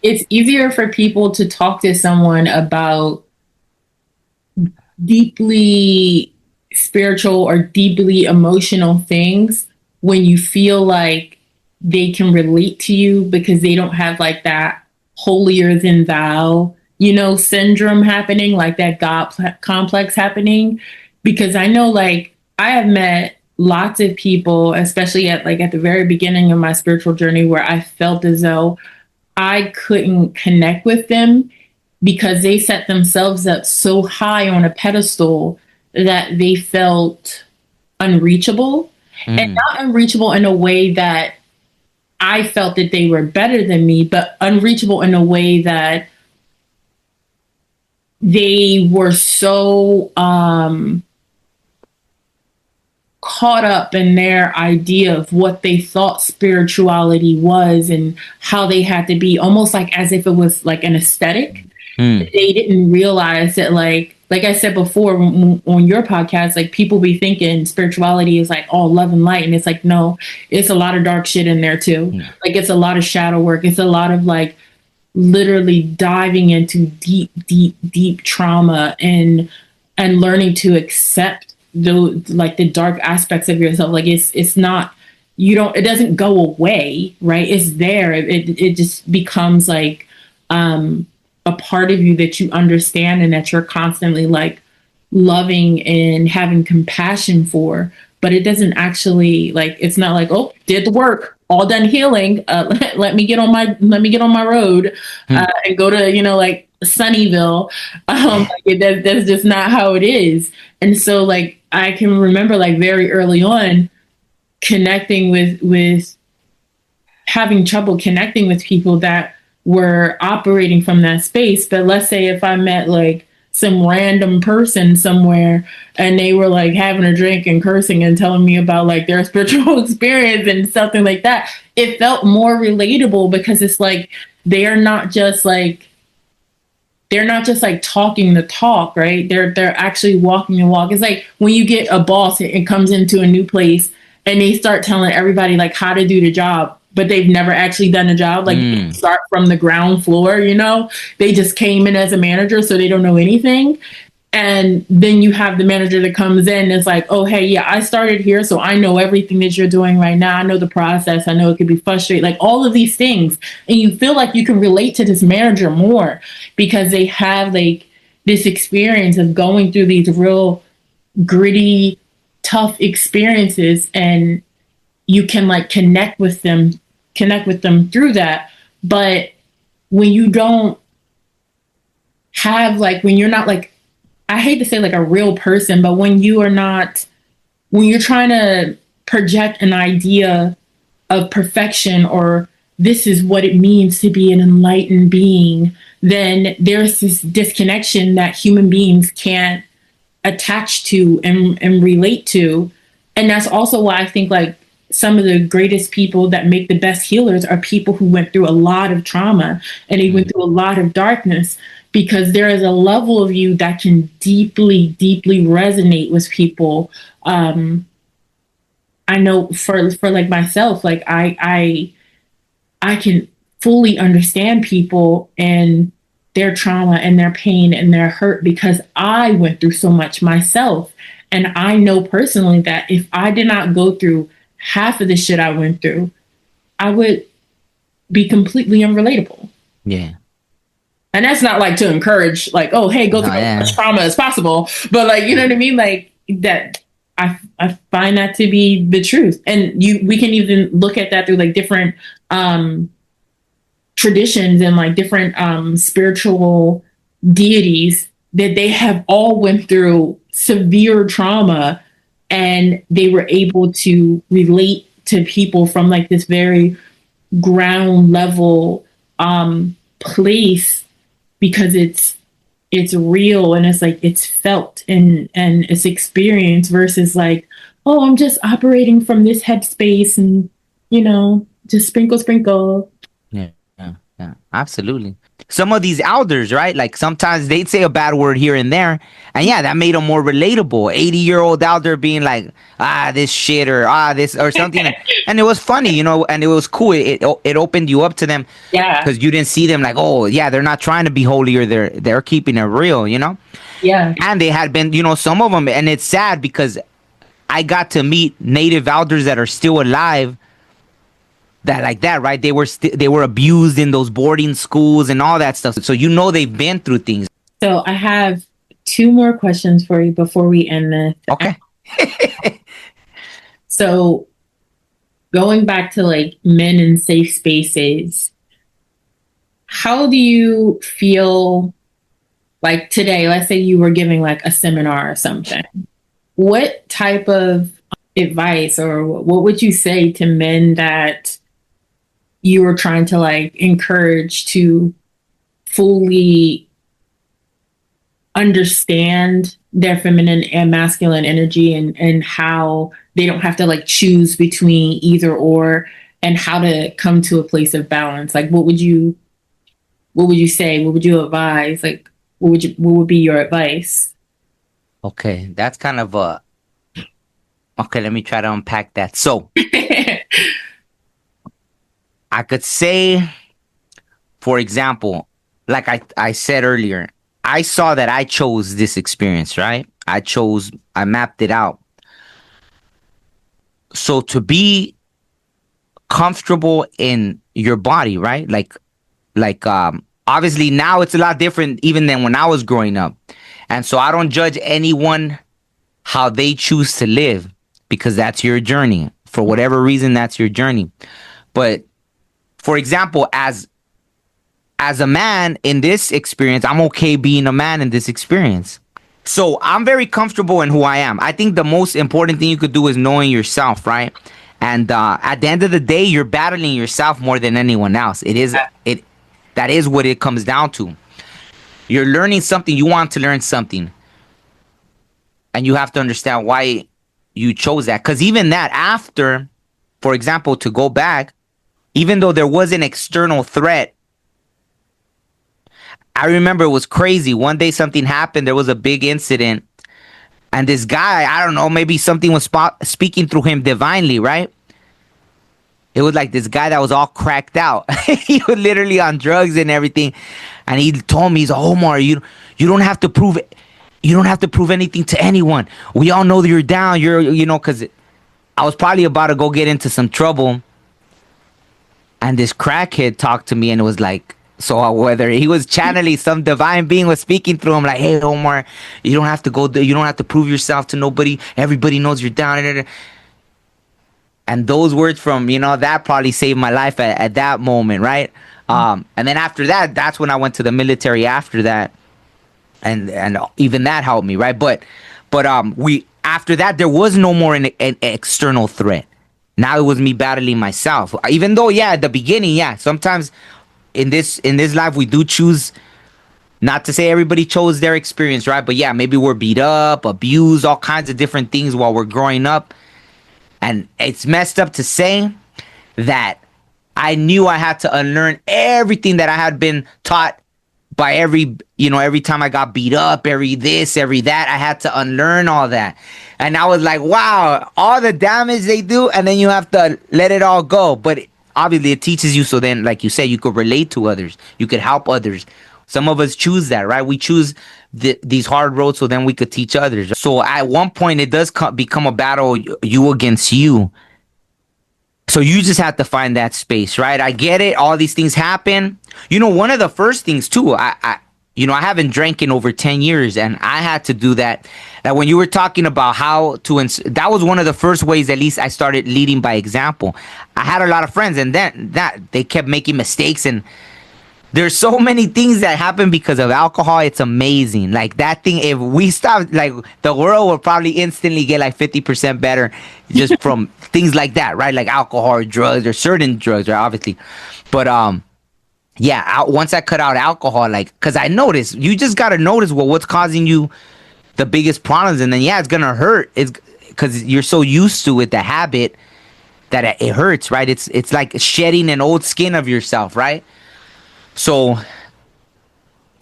it's easier for people to talk to someone about deeply spiritual or deeply emotional things when you feel like they can relate to you, because they don't have like that holier than thou, syndrome happening, like that God complex happening. Because I know, like, I have met lots of people, especially at the very beginning of my spiritual journey, where I felt as though I couldn't connect with them because they set themselves up so high on a pedestal that they felt unreachable, and not unreachable in a way that I felt that they were better than me, but unreachable in a way that they were so caught up in their idea of what they thought spirituality was and how they had to be, almost like as if it was like an aesthetic. They didn't realize that, like I said before on your podcast, like, people be thinking spirituality is like all love and light, and it's like, no, it's a lot of dark shit in there too. Like, it's a lot of shadow work. It's a lot of, like, literally diving into deep trauma and learning to accept the dark aspects of yourself. Like, it's not, it doesn't go away, right? It's there. It just becomes like a part of you that you understand and that you're constantly, like, loving and having compassion for. But it doesn't actually, like, it's not like, oh, did the work, all done healing, let me get on my road and go to like Sunnyvale. That's just not how it is. And so, like, I can remember, like, very early on connecting with having trouble connecting with people that were operating from that space. But let's say if I met, like, some random person somewhere, and they were like having a drink and cursing and telling me about like their spiritual experience and something like that. It felt more relatable because it's like they're not just like they're not just like talking the talk, right? They're actually walking the walk. It's like when you get a boss and comes into a new place and they start telling everybody like how to do the job, but they've never actually done a job. Like they Mm. start from the ground floor, you know? They just came in as a manager, so they don't know anything. And then you have the manager that comes in and is like, oh, hey, yeah, I started here, so I know everything that you're doing right now. I know the process. I know it could be frustrating, like all of these things. And you feel like you can relate to this manager more because they have like this experience of going through these real gritty, tough experiences. And you can like connect with them through that. But when you don't have like, when you're not like, I hate to say like a real person, but when you are not, when you're trying to project an idea of perfection or this is what it means to be an enlightened being, then there's this disconnection that human beings can't attach to and relate to. And that's also why I think like some of the greatest people that make the best healers are people who went through a lot of trauma and they went Mm. through a lot of darkness because there is a level of you that can deeply, deeply resonate with people. I know for like myself, like I can fully understand people and their trauma and their pain and their hurt because I went through so much myself. And I know personally that if I did not go through half of the shit I went through, I would be completely unrelatable. Yeah. And that's not like to encourage, like, oh, hey, go No, through as yeah. much trauma as possible. But like, you know what I mean? Like that I find that to be the truth. And we can even look at that through like different traditions and like different spiritual deities that they have all went through severe trauma and they were able to relate to people from like this very ground level place because it's real and it's like it's felt and it's experienced versus like, oh, I'm just operating from this headspace and you know just sprinkle. Yeah, yeah, yeah, absolutely. Some of these elders, right? Like sometimes they'd say a bad word here and there, and yeah, that made them more relatable. 80-year-old elder being like, ah, this shit or ah, this or something, and it was funny, you know, and it was cool. It opened you up to them Yeah, because you didn't see them like, oh yeah, they're not trying to be holy or they're keeping it real, you know. yeah. And they had been, you know, some of them, and it's sad because I got to meet native elders that are still alive that like that, right? They were abused in those boarding schools and all that stuff. So you know they've been through things. So I have two more questions for you before we end this. Okay. So going back to like men in safe spaces, how do you feel like today? Let's say you were giving like a seminar or something. What type of advice or what would you say to men that you were trying to like encourage to fully understand their feminine and masculine energy and how they don't have to like choose between either or and how to come to a place of balance? Like what would you say? What would you advise? Like what would be your advice? Okay, that's kind of a okay. Let me try to unpack that. So I could say, for example, like I said earlier, I saw that I chose this experience, right? I mapped it out. So to be comfortable in your body, right? Like obviously now it's a lot different even than when I was growing up. And so I don't judge anyone how they choose to live because that's your journey. For whatever reason, that's your journey. But for example, as a man in this experience, I'm okay being a man in this experience. So I'm very comfortable in who I am. I think the most important thing you could do is knowing yourself, right? And at the end of the day, you're battling yourself more than anyone else. It that is what it comes down to. You're learning something. You want to learn something, and you have to understand why you chose that. Because even that, after, for example, to go back, even though there was an external threat, I remember it was crazy. One day something happened. There was a big incident, and this guy, I don't know, maybe something was speaking through him divinely, right? It was like this guy that was all cracked out. He was literally on drugs and everything. And he told me, he's like, Omar, you don't have to prove it. You don't have to prove anything to anyone. We all know that you're down. Because I was probably about to go get into some trouble. And this crackhead talked to me and it was like, so whether he was channeling, some divine being was speaking through him, like, hey, Omar, you don't have to go there. You don't have to prove yourself to nobody. Everybody knows you're down. And those words from, that probably saved my life at that moment, right? And then after that, that's when I went to the military after that. And even that helped me, right? But we after that, there was no more an external threat. Now it was me battling myself. Even though, yeah, at the beginning, yeah, sometimes in this life we do choose. Not to say everybody chose their experience, right? But yeah, maybe we're beat up, abused, all kinds of different things while we're growing up. And it's messed up to say that I knew I had to unlearn everything that I had been taught by every time I got beat up, every this, every that. I had to unlearn all that. And I was like, wow, all the damage they do, and then you have to let it all go. But obviously it teaches you, so then, like you said, you could relate to others. You could help others. Some of us choose that, right? We choose these hard roads so then we could teach others. So at one point, it does become a battle, you against you. So you just have to find that space, right? I get it. All these things happen. One of the first things too, I haven't drank in over 10 years, and I had to do that. That when you were talking about how to, that was one of the first ways, at least, I started leading by example. I had a lot of friends, and then they kept making mistakes, and there's so many things that happen because of alcohol. It's amazing. Like that thing, if we stop, like the world will probably instantly get like 50% better just from things like that, right? Like alcohol or drugs or certain drugs, right? Obviously. But yeah, once I cut out alcohol, like, because I noticed, you just got to notice what's causing you the biggest problems. And then, yeah, it's going to hurt. It's because you're so used to it, the habit, that it hurts, right? It's like shedding an old skin of yourself, right? So,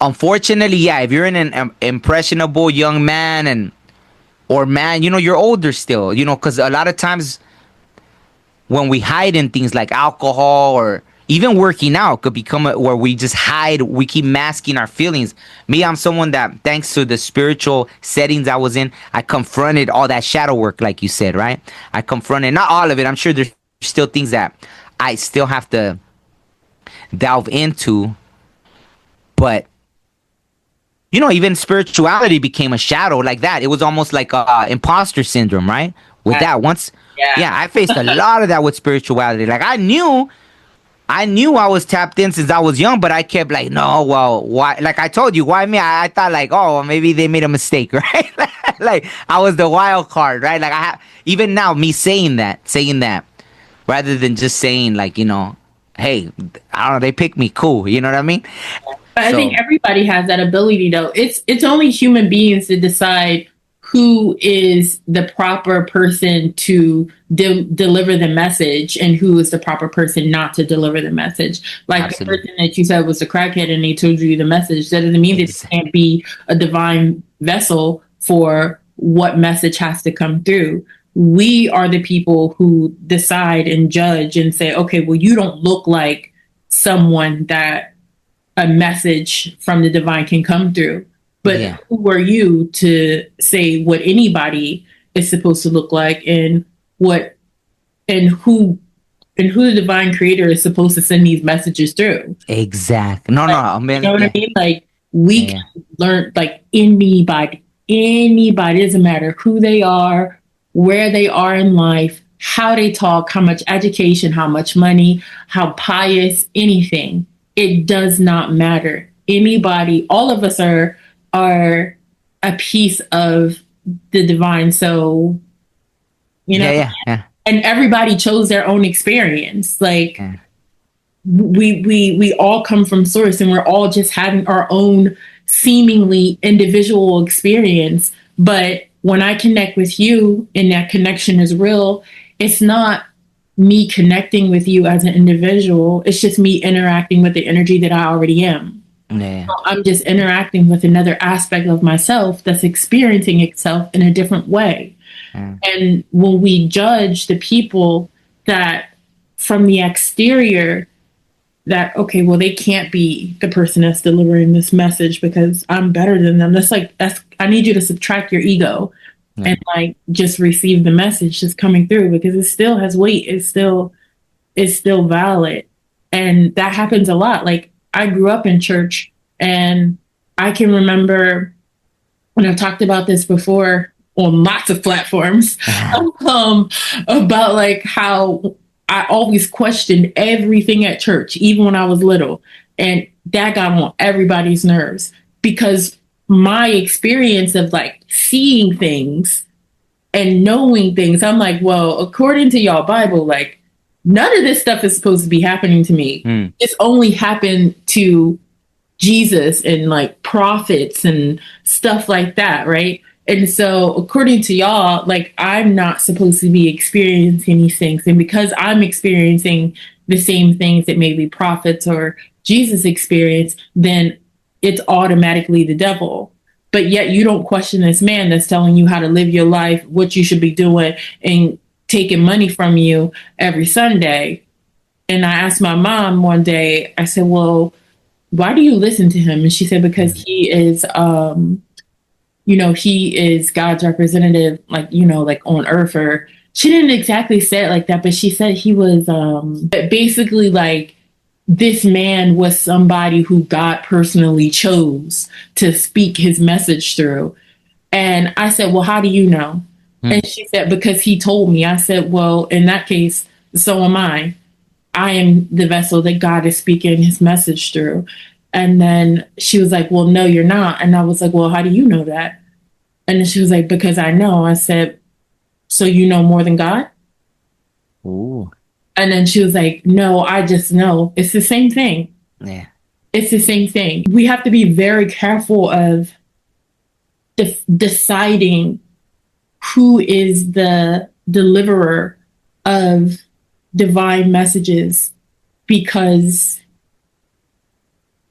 unfortunately, yeah, if you're an impressionable young man or man, you're older still, because a lot of times when we hide in things like alcohol or even working out could become where we just hide, we keep masking our feelings. Me, I'm someone that, thanks to the spiritual settings I was in, I confronted all that shadow work, like you said, right? I confronted, not all of it. I'm sure there's still things that I still have to delve into, but even spirituality became a shadow like that. It was almost like imposter syndrome, right? With that, once, yeah, I faced a lot of that with spirituality. Like I knew I was tapped in since I was young, but I kept like, no, well, why? Like I told you, why me? I thought like, oh, well, maybe they made a mistake, right? Like I was the wild card, right? Like even now, me saying that, rather than just saying like, hey, I don't know, they picked me, cool. You know what I mean? But I think everybody has that ability, though. It's only human beings to decide who is the proper person to deliver the message and who is the proper person not to deliver the message. Like Absolutely. The person that you said was a crackhead and they told you the message, that doesn't mean that it can't be a divine vessel for what message has to come through. We are the people who decide and judge and say, okay, well, you don't look like someone that a message from the divine can come through. But who are you to say what anybody is supposed to look like and who the divine creator is supposed to send these messages through? Exactly. No, I mean, you know what I mean? Like we can learn, like anybody, it doesn't matter who they are, where they are in life, how they talk, how much education, how much money, how pious, anything. It does not matter. Anybody, all of us are a piece of the divine. So, and everybody chose their own experience. Like we all come from source, and we're all just having our own seemingly individual experience. But when I connect with you and that connection is real, it's not me connecting with you as an individual. It's just me interacting with the energy that I already am. Yeah. I'm just interacting with another aspect of myself that's experiencing itself in a different way. Mm. And when we judge the people that from the exterior, that, okay, well, they can't be the person that's delivering this message because I'm better than them. I need you to subtract your ego Yeah. and like just receive the message just coming through because it still has weight. It's still valid. And that happens a lot. Like I grew up in church and I can remember when I've talked about this before on lots of platforms, um, about like how I always questioned everything at church, even when I was little. And that got on everybody's nerves because my experience of like seeing things and knowing things, I'm like, well, according to y'all Bible, like none of this stuff is supposed to be happening to me. Mm. It's only happened to Jesus and like prophets and stuff like that, right? And so, according to y'all, like I'm not supposed to be experiencing these things. And because I'm experiencing the same things that maybe prophets or Jesus experienced, then it's automatically the devil. But yet, you don't question this man that's telling you how to live your life, what you should be doing, and taking money from you every Sunday. And I asked my mom one day, I said, well, why do you listen to him? And she said, because he is, he is God's representative, like, like on earth. Or she didn't exactly say it like that, but she said he was basically like this man was somebody who God personally chose to speak his message through. And I said, well, how do you know? And she said, because he told me. I said, well, in that case, so am I. I am the vessel that God is speaking his message through. And then she was like, well, no, you're not. And I was like, well, how do you know that? And then she was like, because I know. I said, so you know more than God? Ooh. And then she was like, no, I just know. It's the same thing. Yeah. It's the same thing. We have to be very careful of deciding who is the deliverer of divine messages because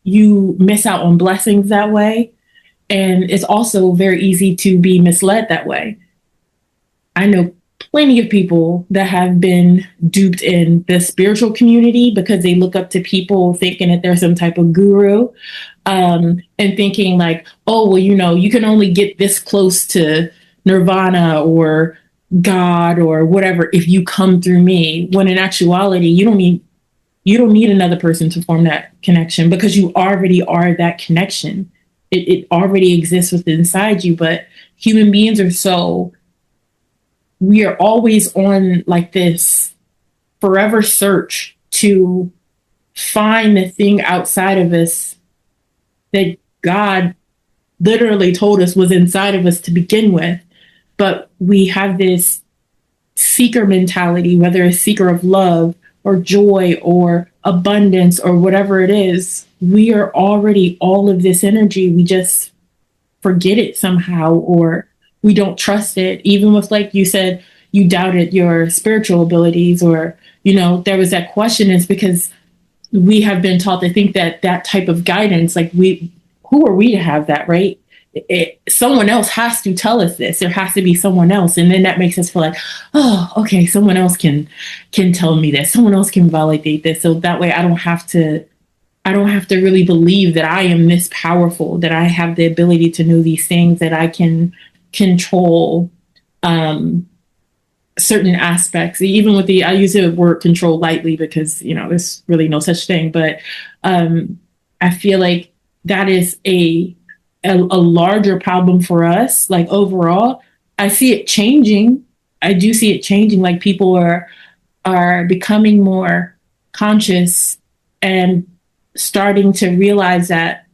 you miss out on blessings that way. And it's also very easy to be misled that way. I know plenty of people that have been duped in the spiritual community because they look up to people thinking that they're some type of guru, and thinking like, oh, well, you can only get this close to nirvana or God or whatever if you come through me. When in actuality, you don't need another person to form that connection because you already are that connection. It already exists within inside you. But human beings we are always on like this forever search to find the thing outside of us that God literally told us was inside of us to begin with. But we have this seeker mentality, whether a seeker of love or joy or abundance or whatever it is. We are already all of this energy. We just forget it somehow, or we don't trust it. Even with, like you said, you doubted your spiritual abilities, or, there was that question. Is because we have been taught to think that that type of guidance, like who are we to have that, right? Someone else has to tell us this. There has to be someone else, and then that makes us feel like, oh, okay, someone else can tell me this. Someone else can validate this, so that way I don't have to really believe that I am this powerful, that I have the ability to know these things, that I can control certain aspects. Even with I use the word control lightly because there's really no such thing, but I feel like that is a larger problem for us. Like overall, I see it changing. I do see it changing. Like people are becoming more conscious and starting to realize that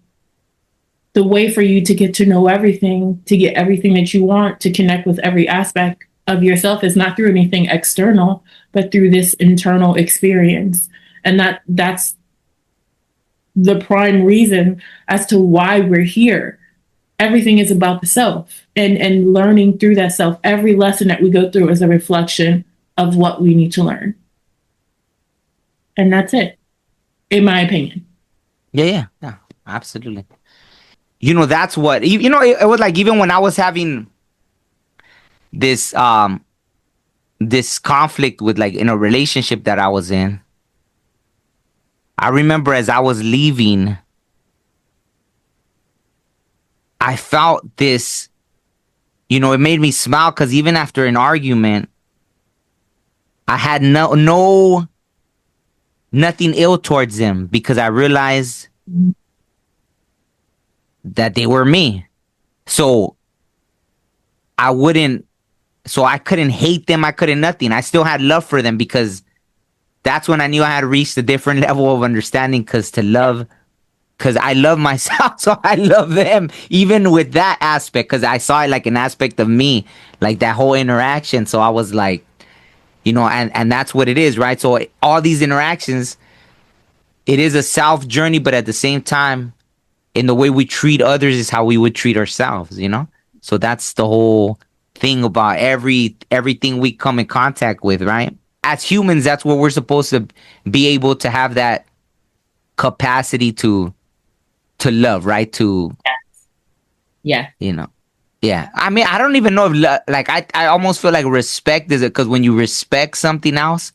the way for you to get to know everything, to get everything that you want, to connect with every aspect of yourself is not through anything external, but through this internal experience. And that's the prime reason as to why we're here. Everything is about the self, and learning through that self. Every lesson that we go through is a reflection of what we need to learn. And that's it, in my opinion. Yeah, absolutely. That's what it was like. Even when I was having this this conflict with, like, in a relationship that I was in, I remember as I was leaving, I felt this. It made me smile because even after an argument, I had nothing ill towards them because I realized that they were me. So I wouldn't, so I couldn't hate them. I couldn't nothing. I still had love for them because that's when I knew I had reached a different level of understanding. Because I love myself, so I love them, even with that aspect, because I saw it like an aspect of me, like that whole interaction. So I was like, and that's what it is, right? So all these interactions, it is a self journey, but at the same time, in the way we treat others is how we would treat ourselves. So that's the whole thing about everything we come in contact with, right? As humans, that's what we're supposed to be able to have, that capacity to love, right? Yeah. Yeah. I mean, I don't even know if like I almost feel like respect is it, because when you respect something else,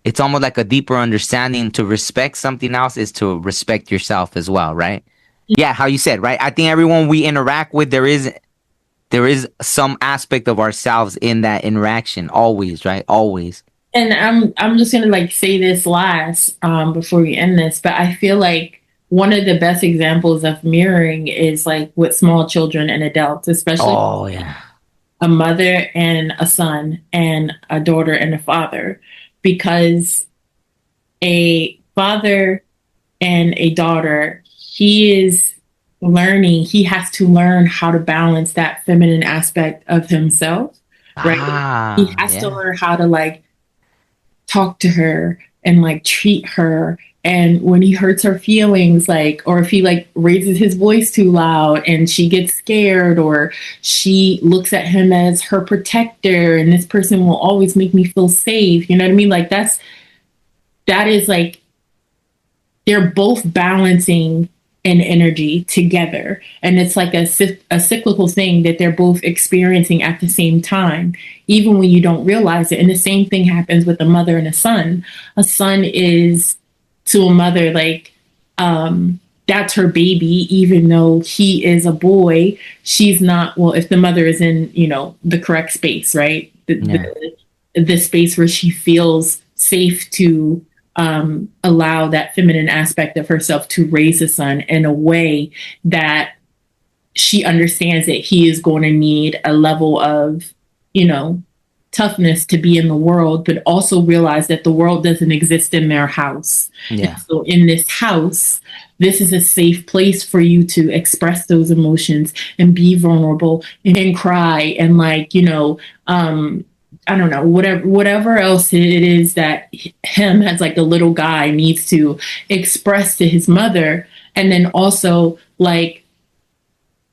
it's almost like a deeper understanding. To respect something else is to respect yourself as well, right? Yeah, how you said, right? I think everyone we interact with, there is some aspect of ourselves in that interaction, always, right? Always. And I'm just gonna like say this last before we end this, but I feel like one of the best examples of mirroring is like with small children and adults, especially Oh yeah. a mother and a son and a daughter and a father, because a father and a daughter, he has to learn how to balance that feminine aspect of himself, right? He has to Yeah. learn how to like talk to her and like treat her. And when he hurts her feelings, like, or if he like raises his voice too loud and she gets scared, or she looks at him as her protector and this person will always make me feel safe. You know what I mean? Like that is like they're both balancing an energy together. And it's like a cyclical thing that they're both experiencing at the same time, even when you don't realize it. And the same thing happens with a mother and a son. A son is to a mother like, that's her baby, even though he is a boy. She's not, well, if the mother is in, the correct space, right? Yeah. The space where she feels safe to allow that feminine aspect of herself to raise a son in a way that she understands that he is going to need a level of, you know, toughness to be in the world, but also realize that the world doesn't exist in their house. And Yeah. so in this house, this is a safe place for you to express those emotions and be vulnerable and cry and like, I don't know, whatever else it is that him as like a little guy needs to express to his mother. And then also like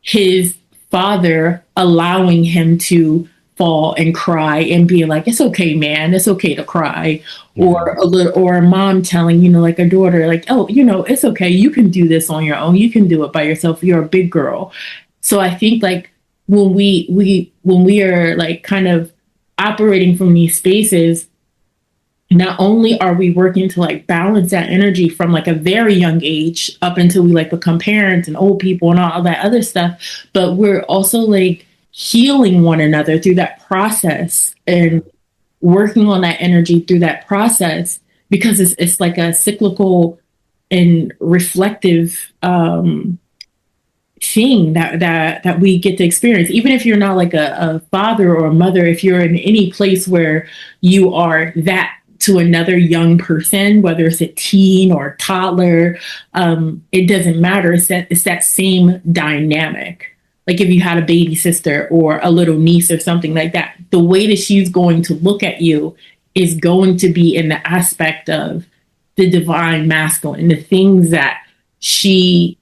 his father allowing him to fall and cry and be like, it's okay, man, it's okay to cry. Yeah. Or a mom telling, like a daughter, like, oh, it's okay, you can do this on your own, you can do it by yourself, you're a big girl. So I think like when we are like kind of operating from these spaces, not only are we working to like balance that energy from like a very young age up until we like become parents and old people and all that other stuff, but we're also like healing one another through that process and working on that energy through that process, because it's like a cyclical and reflective thing that we get to experience. Even if you're not like a father or a mother, if you're in any place where you are that to another young person, whether it's a teen or a toddler, it doesn't matter. It's that same dynamic. Like if you had a baby sister or a little niece or something like that, the way that she's going to look at you is going to be in the aspect of the divine masculine, the things that she,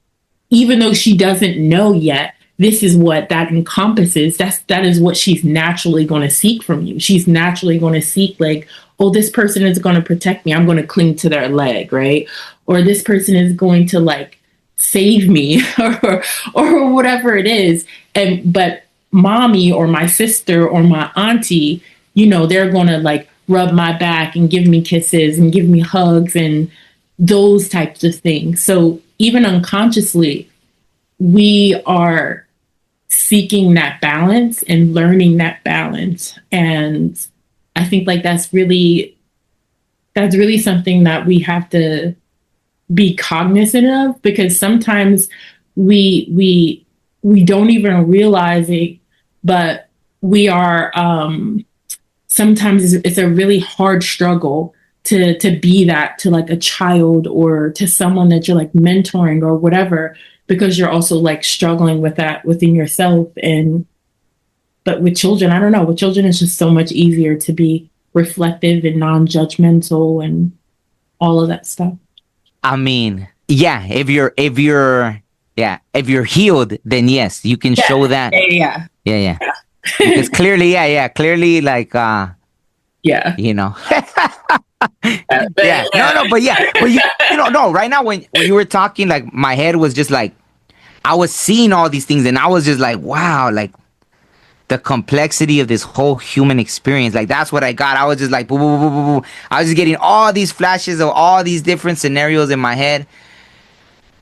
even though she doesn't know yet, this is what that encompasses. That is what she's naturally going to seek from you. She's naturally going to seek, like, oh, this person is going to protect me. I'm going to cling to their leg, right? Or this person is going to like save me, or whatever it is. And but mommy or my sister or my auntie, they're going to like rub my back and give me kisses and give me hugs and those types of things. So even unconsciously, we are seeking that balance and learning that balance. And I think like that's really something that we have to be cognizant of, because sometimes we don't even realize it, but we are sometimes it's a really hard struggle to be that to like a child or to someone that you're like mentoring or whatever, because you're also like struggling with that within yourself. And but with children, I don't know, with children it's just so much easier to be reflective and non-judgmental and all of that stuff. I mean, yeah, if you're healed, then yes, you can Yeah, show that. yeah, Yeah, yeah. Because clearly, clearly, like, yeah. you know, But yeah, no, yeah. no, but yeah, but no, right now when you were talking, like, my head was just like, I was seeing all these things, and I was just like, wow, like the complexity of this whole human experience. Like that's what I got. I was just like, boo, boo, boo, boo, boo. I was just getting all these flashes of all these different scenarios in my head.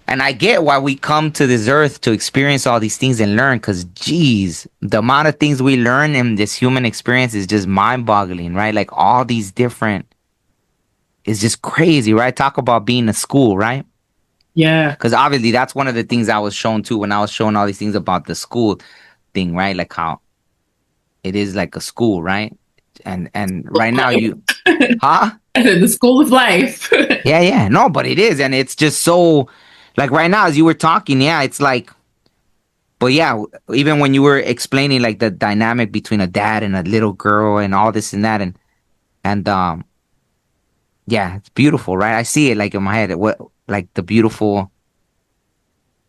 And I get why we come to this earth to experience all these things and learn, because, geez, the amount of things we learn in this human experience is just mind boggling, right? Like all these different, it's just crazy, right? Talk about being a school, right? Yeah. Because obviously that's one of the things I was shown too when I was showing all these things about the school thing, right? Like how it is like a school, right? And right now you, huh? The school of life. Yeah, yeah. No, but it is. And it's just so, like right now, as you were talking, yeah, it's like, but yeah, even when you were explaining like the dynamic between a dad and a little girl and all this and that, and yeah, it's beautiful, right? I see it like in my head, what, like the beautiful,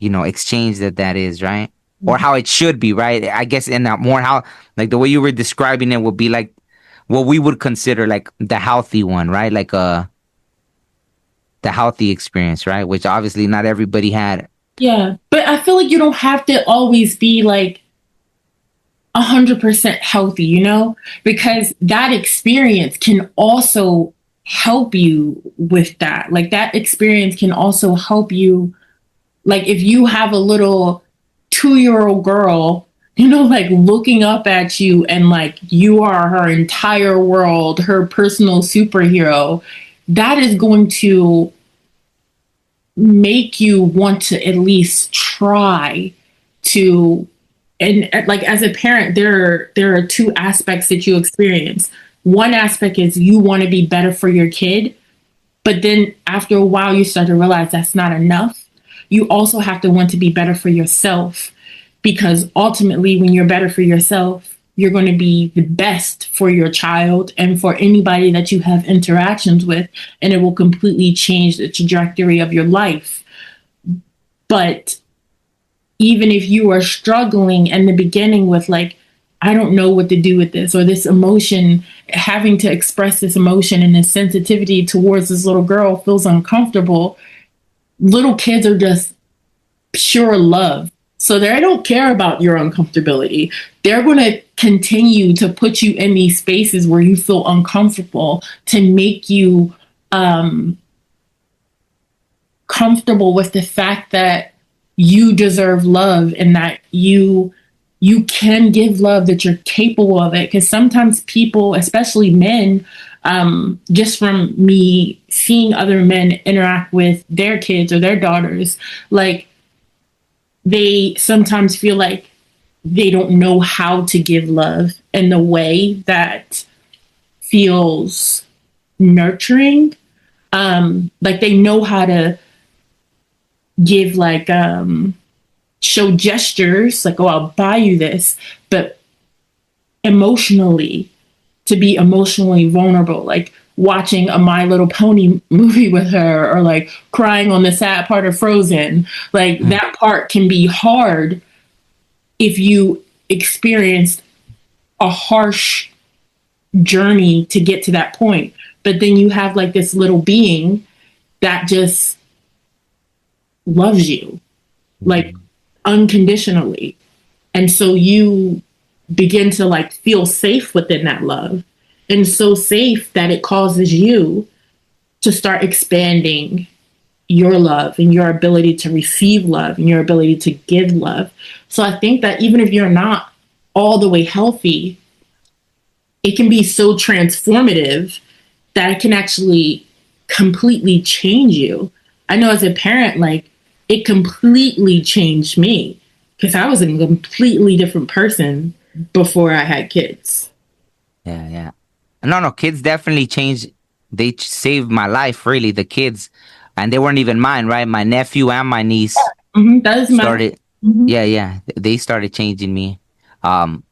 exchange that is, right? Or how it should be, right? I guess in that more how, like the way you were describing it would be like what we would consider like the healthy one, right? Like the healthy experience, right? Which obviously not everybody had. Yeah. But I feel like you don't have to always be like 100% healthy, because that experience can also help you with that. Like that experience can also help you. Like if you have a little 2-year-old girl, like looking up at you and like you are her entire world, her personal superhero, that is going to make you want to at least try to. And like as a parent, there are two aspects that you experience. One aspect is you want to be better for your kid, but then after a while you start to realize that's not enough. You also have to want to be better for yourself, because ultimately when you're better for yourself, you're going to be the best for your child and for anybody that you have interactions with, and it will completely change the trajectory of your life. But even if you are struggling in the beginning with like, I don't know what to do with this, or this emotion, having to express this emotion and this sensitivity towards this little girl feels uncomfortable. Little kids are just pure love. So they don't care about your uncomfortability. They're going to continue to put you in these spaces where you feel uncomfortable to make you comfortable with the fact that you deserve love and that you can give love, that you're capable of it. Because sometimes people, especially men, just from me seeing other men interact with their kids or their daughters, like they sometimes feel like they don't know how to give love in the way that feels nurturing. Like they know how to give like show gestures like, oh, I'll buy you this, but emotionally, to be emotionally vulnerable, like watching a My Little Pony movie with her, or like crying on the sad part of Frozen. Like Mm. that part can be hard if you experienced a harsh journey to get to that point. But then you have like this little being that just loves you like unconditionally. And so you begin to like feel safe within that love. And so safe that it causes you to start expanding your love and your ability to receive love and your ability to give love. So I think that even if you're not all the way healthy, it can be so transformative that it can actually completely change you. I know as a parent, like it completely changed me because I was a completely different person before I had kids. Yeah, yeah. No, kids definitely changed. They saved my life, really. The kids, and they weren't even mine, right? My nephew and my niece That is my. started. Mhm. Yeah, yeah. They started changing me. Um,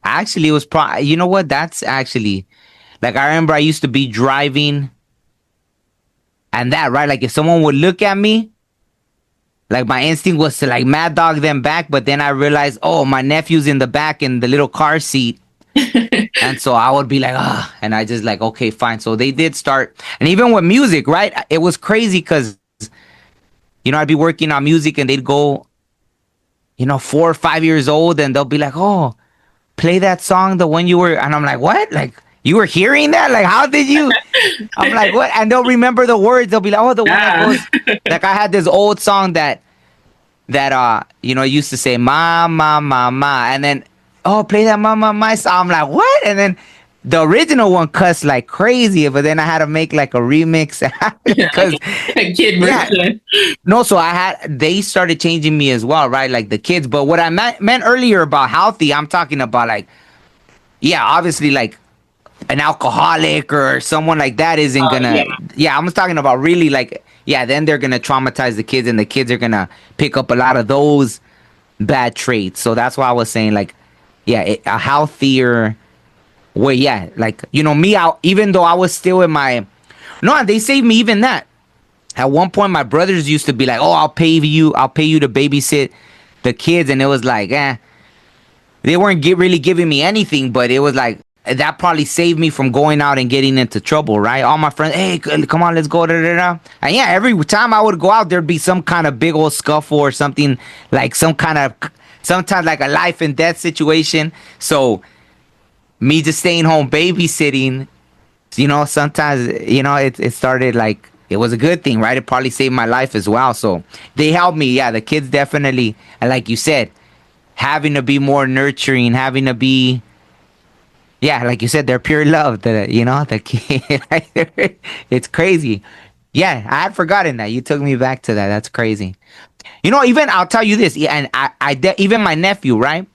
Actually, it was you know what? That's actually like I remember I used to be driving, and that right, like if someone would look at me, like my instinct was to like mad dog them back, but then I realized, oh, my nephew's in the back in the little car seat. And so I would be like, ah, and I just like, okay, fine. So they did start, and even with music, right? It was crazy because, I'd be working on music and they'd go, 4 or 5 years old, and they'll be like, oh, play that song, the one you were, and I'm like, what? Like, you were hearing that? Like, how did you? I'm like, what? And they'll remember the words. They'll be like, oh, the one that Yeah. goes, like, I had this old song that used to say ma ma ma ma, and then play that ma ma ma song. I'm like, what? And then the original one cussed like crazy, but then I had to make like a remix Yeah, because a kid yeah, version. no. So they started changing me as well, right? Like the kids. But what I meant earlier about healthy, I'm talking about like, yeah, obviously like an alcoholic or someone like that isn't Yeah. gonna. Yeah, I'm talking about really like, yeah, then they're gonna traumatize the kids, and the kids are gonna pick up a lot of those bad traits. So that's why I was saying like, yeah, a healthier way. Yeah, like me out. Even though I was still in my, no, and they saved me even that. At one point, my brothers used to be like, "Oh, I'll pay you to babysit the kids," and it was like, they weren't really giving me anything, but it was like that probably saved me from going out and getting into trouble, right? All my friends, hey, come on, let's go, da, da, da. And yeah, every time I would go out, there'd be some kind of big old scuffle or something, like sometimes like a life and death situation. So me just staying home babysitting, sometimes, it started like, it was a good thing, right? It probably saved my life as well. So they helped me. Yeah, the kids definitely, and like you said, having to be more nurturing, having to be, yeah, like you said, they're pure love. The kid, it's crazy. Yeah, I had forgotten that. You took me back to that. That's crazy. Even I'll tell you this. Yeah, and even my nephew, right?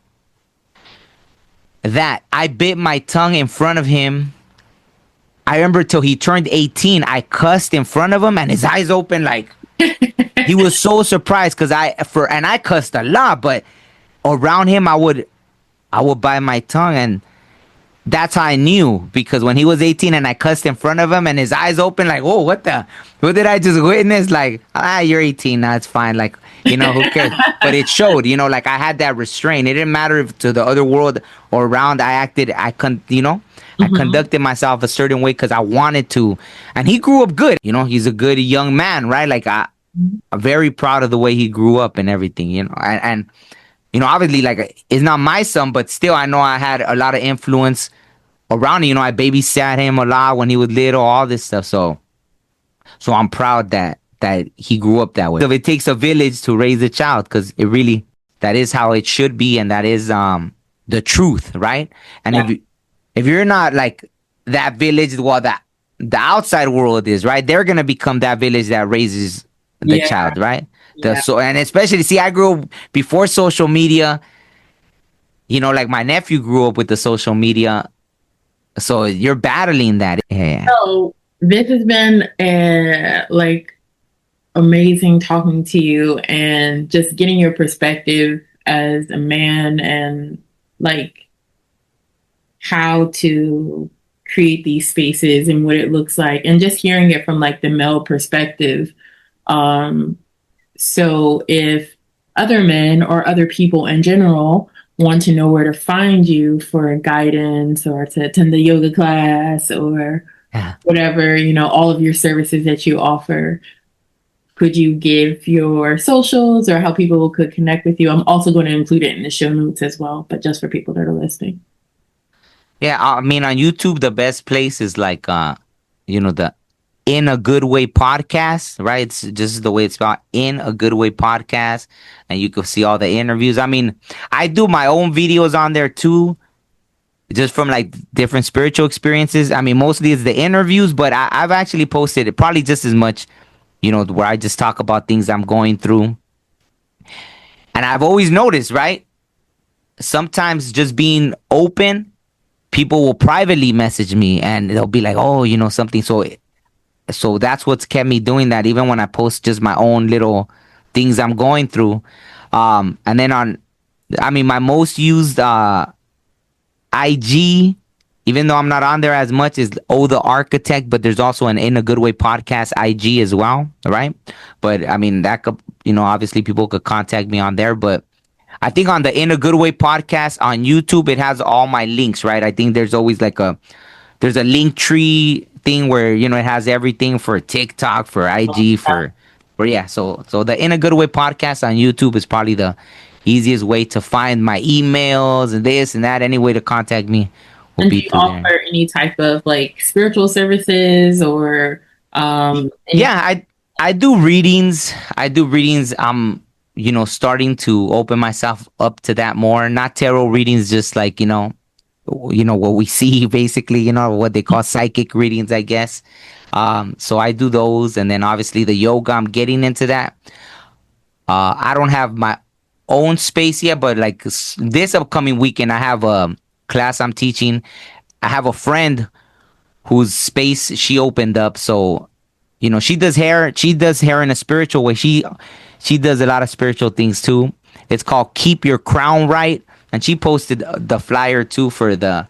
That I bit my tongue in front of him. I remember till he turned 18, I cussed in front of him, and his eyes open like he was so surprised because I cussed a lot, but around him I would bite my tongue, and that's how I knew, because when he was 18 and I cussed in front of him and his eyes open like, oh, what did I just witness? Like, you're 18 now, it's fine. Like, who cares? But it showed, like I had that restraint. It didn't matter if to the other world or around I Mhm. conducted myself a certain way because I wanted to. And he grew up good. He's a good young man, right? Like I'm very proud of the way he grew up and everything, and obviously, like, it's not my son, but still, I know I had a lot of influence around him. I babysat him a lot when he was little, all this stuff. So I'm proud that he grew up that way. So it takes a village to raise a child, because that is how it should be, and that is the truth, right? And Yeah. if you're not like that village, well, that the outside world is, right? They're gonna become that village that raises the Yeah. child, right? Yeah. And especially, see, I grew up before social media. Like my nephew grew up with the social media, so you're battling that. Yeah, So this has been like amazing talking to you and just getting your perspective as a man, and like how to create these spaces and what it looks like, and just hearing it from like the male perspective. Um, so if other men or other people in general want to know where to find you for guidance or to attend the yoga class or Yeah. whatever, all of your services that you offer, could you give your socials or how people could connect with you? I'm also going to include it in the show notes as well, but just for people that are listening. Yeah, I mean on YouTube the best place is like the In a Good Way podcast, right? It's just the way it's spelled, In a Good Way podcast, and you can see all the interviews. I mean, I do my own videos on there too, just from like different spiritual experiences. I mean, mostly it's the interviews, but I've actually posted it probably just as much, where I just talk about things I'm going through. And I've always noticed, right? Sometimes just being open, people will privately message me and they'll be like, oh, something. So that's what's kept me doing that, even when I post just my own little things I'm going through. And then I mean, my most used IG, even though I'm not on there as much, is Oh the Architect, but there's also an In a Good Way podcast IG as well, right? But I mean, that could, obviously people could contact me on there, but I think on the In a Good Way podcast on YouTube, it has all my links, right? I think there's always like there's a link tree thing where, it has everything for TikTok, for IG, yeah. So the In a Good Way podcast on YouTube is probably the easiest way to find my emails and this and that. Any way to contact me will And do be you through there. offer any type of like spiritual services or any? Yeah, I do readings. I do readings. I'm starting to open myself up to that more. Not tarot readings, just like what we see basically. What they call psychic readings, I guess. So I do those, and then obviously the yoga. I'm getting into that. I don't have my own space yet, but like this upcoming weekend, I have a class I'm teaching. I have a friend whose space she opened up, so she does hair. She does hair in a spiritual way. She does a lot of spiritual things too. It's called Keep Your Crown Right, and she posted the flyer too for the.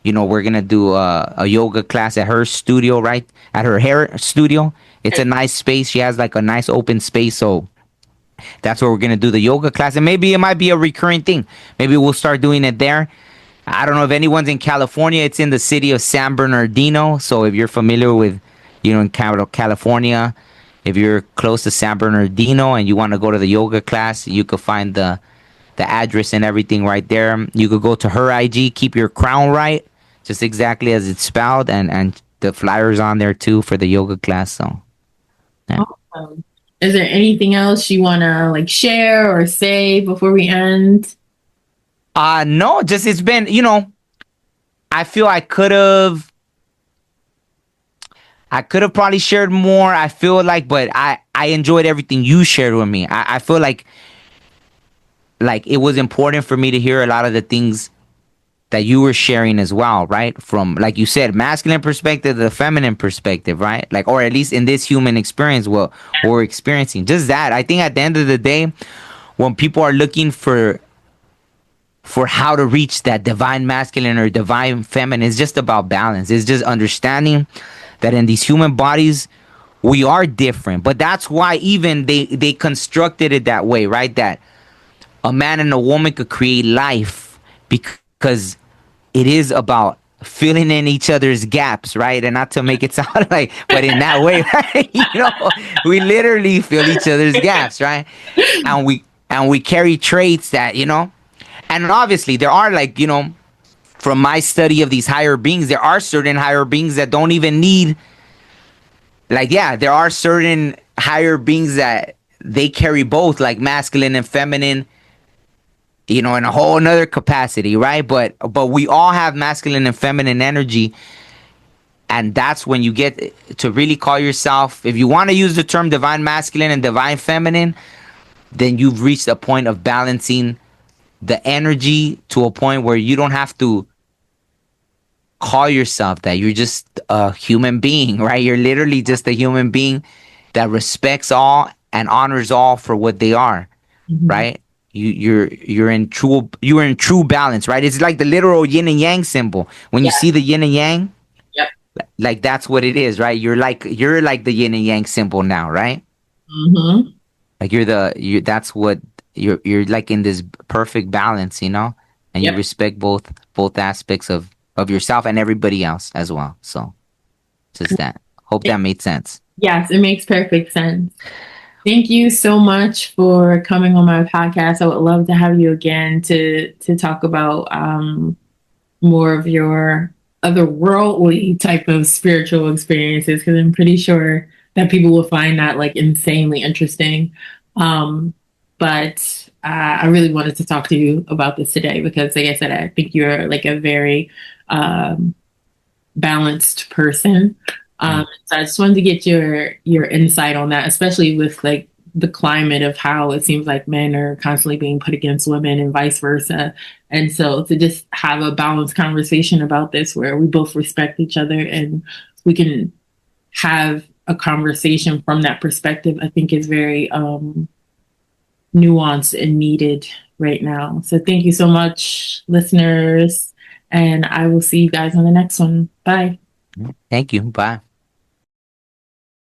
We're gonna do a yoga class at her studio, right? At her hair studio. It's a nice space. She has like a nice open space, so that's where we're gonna do the yoga class, and maybe it might be a recurring thing. Maybe we'll start doing it there. I don't know if anyone's in California. It's in the city of San Bernardino. So if you're familiar with, in California, if you're close to San Bernardino and you want to go to the yoga class, you could find the address and everything right there. You could go to her IG, Keep Your Crown Right, just exactly as it's spelled, and the flyers on there too for the yoga class. So, yeah. Awesome. Is there anything else you want to like share or say before we end? No, just it's been, I feel I could have probably shared more. I feel like, but I enjoyed everything you shared with me. I feel like it was important for me to hear a lot of the things that you were sharing as well, right? From, like you said, masculine perspective to the feminine perspective, right? Like, or at least in this human experience, what we're experiencing. Just that. I think at the end of the day, when people are looking for how to reach that divine masculine or divine feminine, it's just about balance. It's just understanding that in these human bodies, we are different. But that's why even they constructed it that way, right? That a man and a woman could create life because it is about filling in each other's gaps, right? And not to make it sound like, but in that way, right? We literally fill each other's gaps, right? And we carry traits that, and obviously there are like, from my study of these higher beings, there are certain higher beings that don't even need, like, yeah, there are certain higher beings that they carry both, like masculine and feminine, in a whole nother capacity, right? But we all have masculine and feminine energy. And that's when you get to really call yourself, if you want to use the term divine masculine and divine feminine, then you've reached a point of balancing the energy to a point where you don't have to call yourself that. You're just a human being, right? You're literally just a human being that respects all and honors all for what they are, Mhm. right? You're in true balance, right? It's like the literal yin and yang symbol. When you Yeah. see the yin and yang, Like that's what it is, right? You're like the yin and yang symbol now, right? Mm-hmm. Like you that's what you're like in this perfect balance, you know? And you Yep. respect both aspects of yourself and everybody else as well. So just that. Hope that made sense. Yes, it makes perfect sense. Thank you so much for coming on my podcast. I would love to have you again to talk about more of your otherworldly type of spiritual experiences because I'm pretty sure that people will find that like insanely interesting. Um, but I really wanted to talk to you about this today because, like I said, I think you're like a very um, balanced person. Mm. So I just wanted to get your insight on that, especially with like the climate of how it seems like men are constantly being put against women and vice versa. And so to just have a balanced conversation about this where we both respect each other and we can have a conversation from that perspective, I think is very nuanced and needed right now. So thank you so much, listeners. And I will see you guys on the next one. Bye. Thank you. Bye.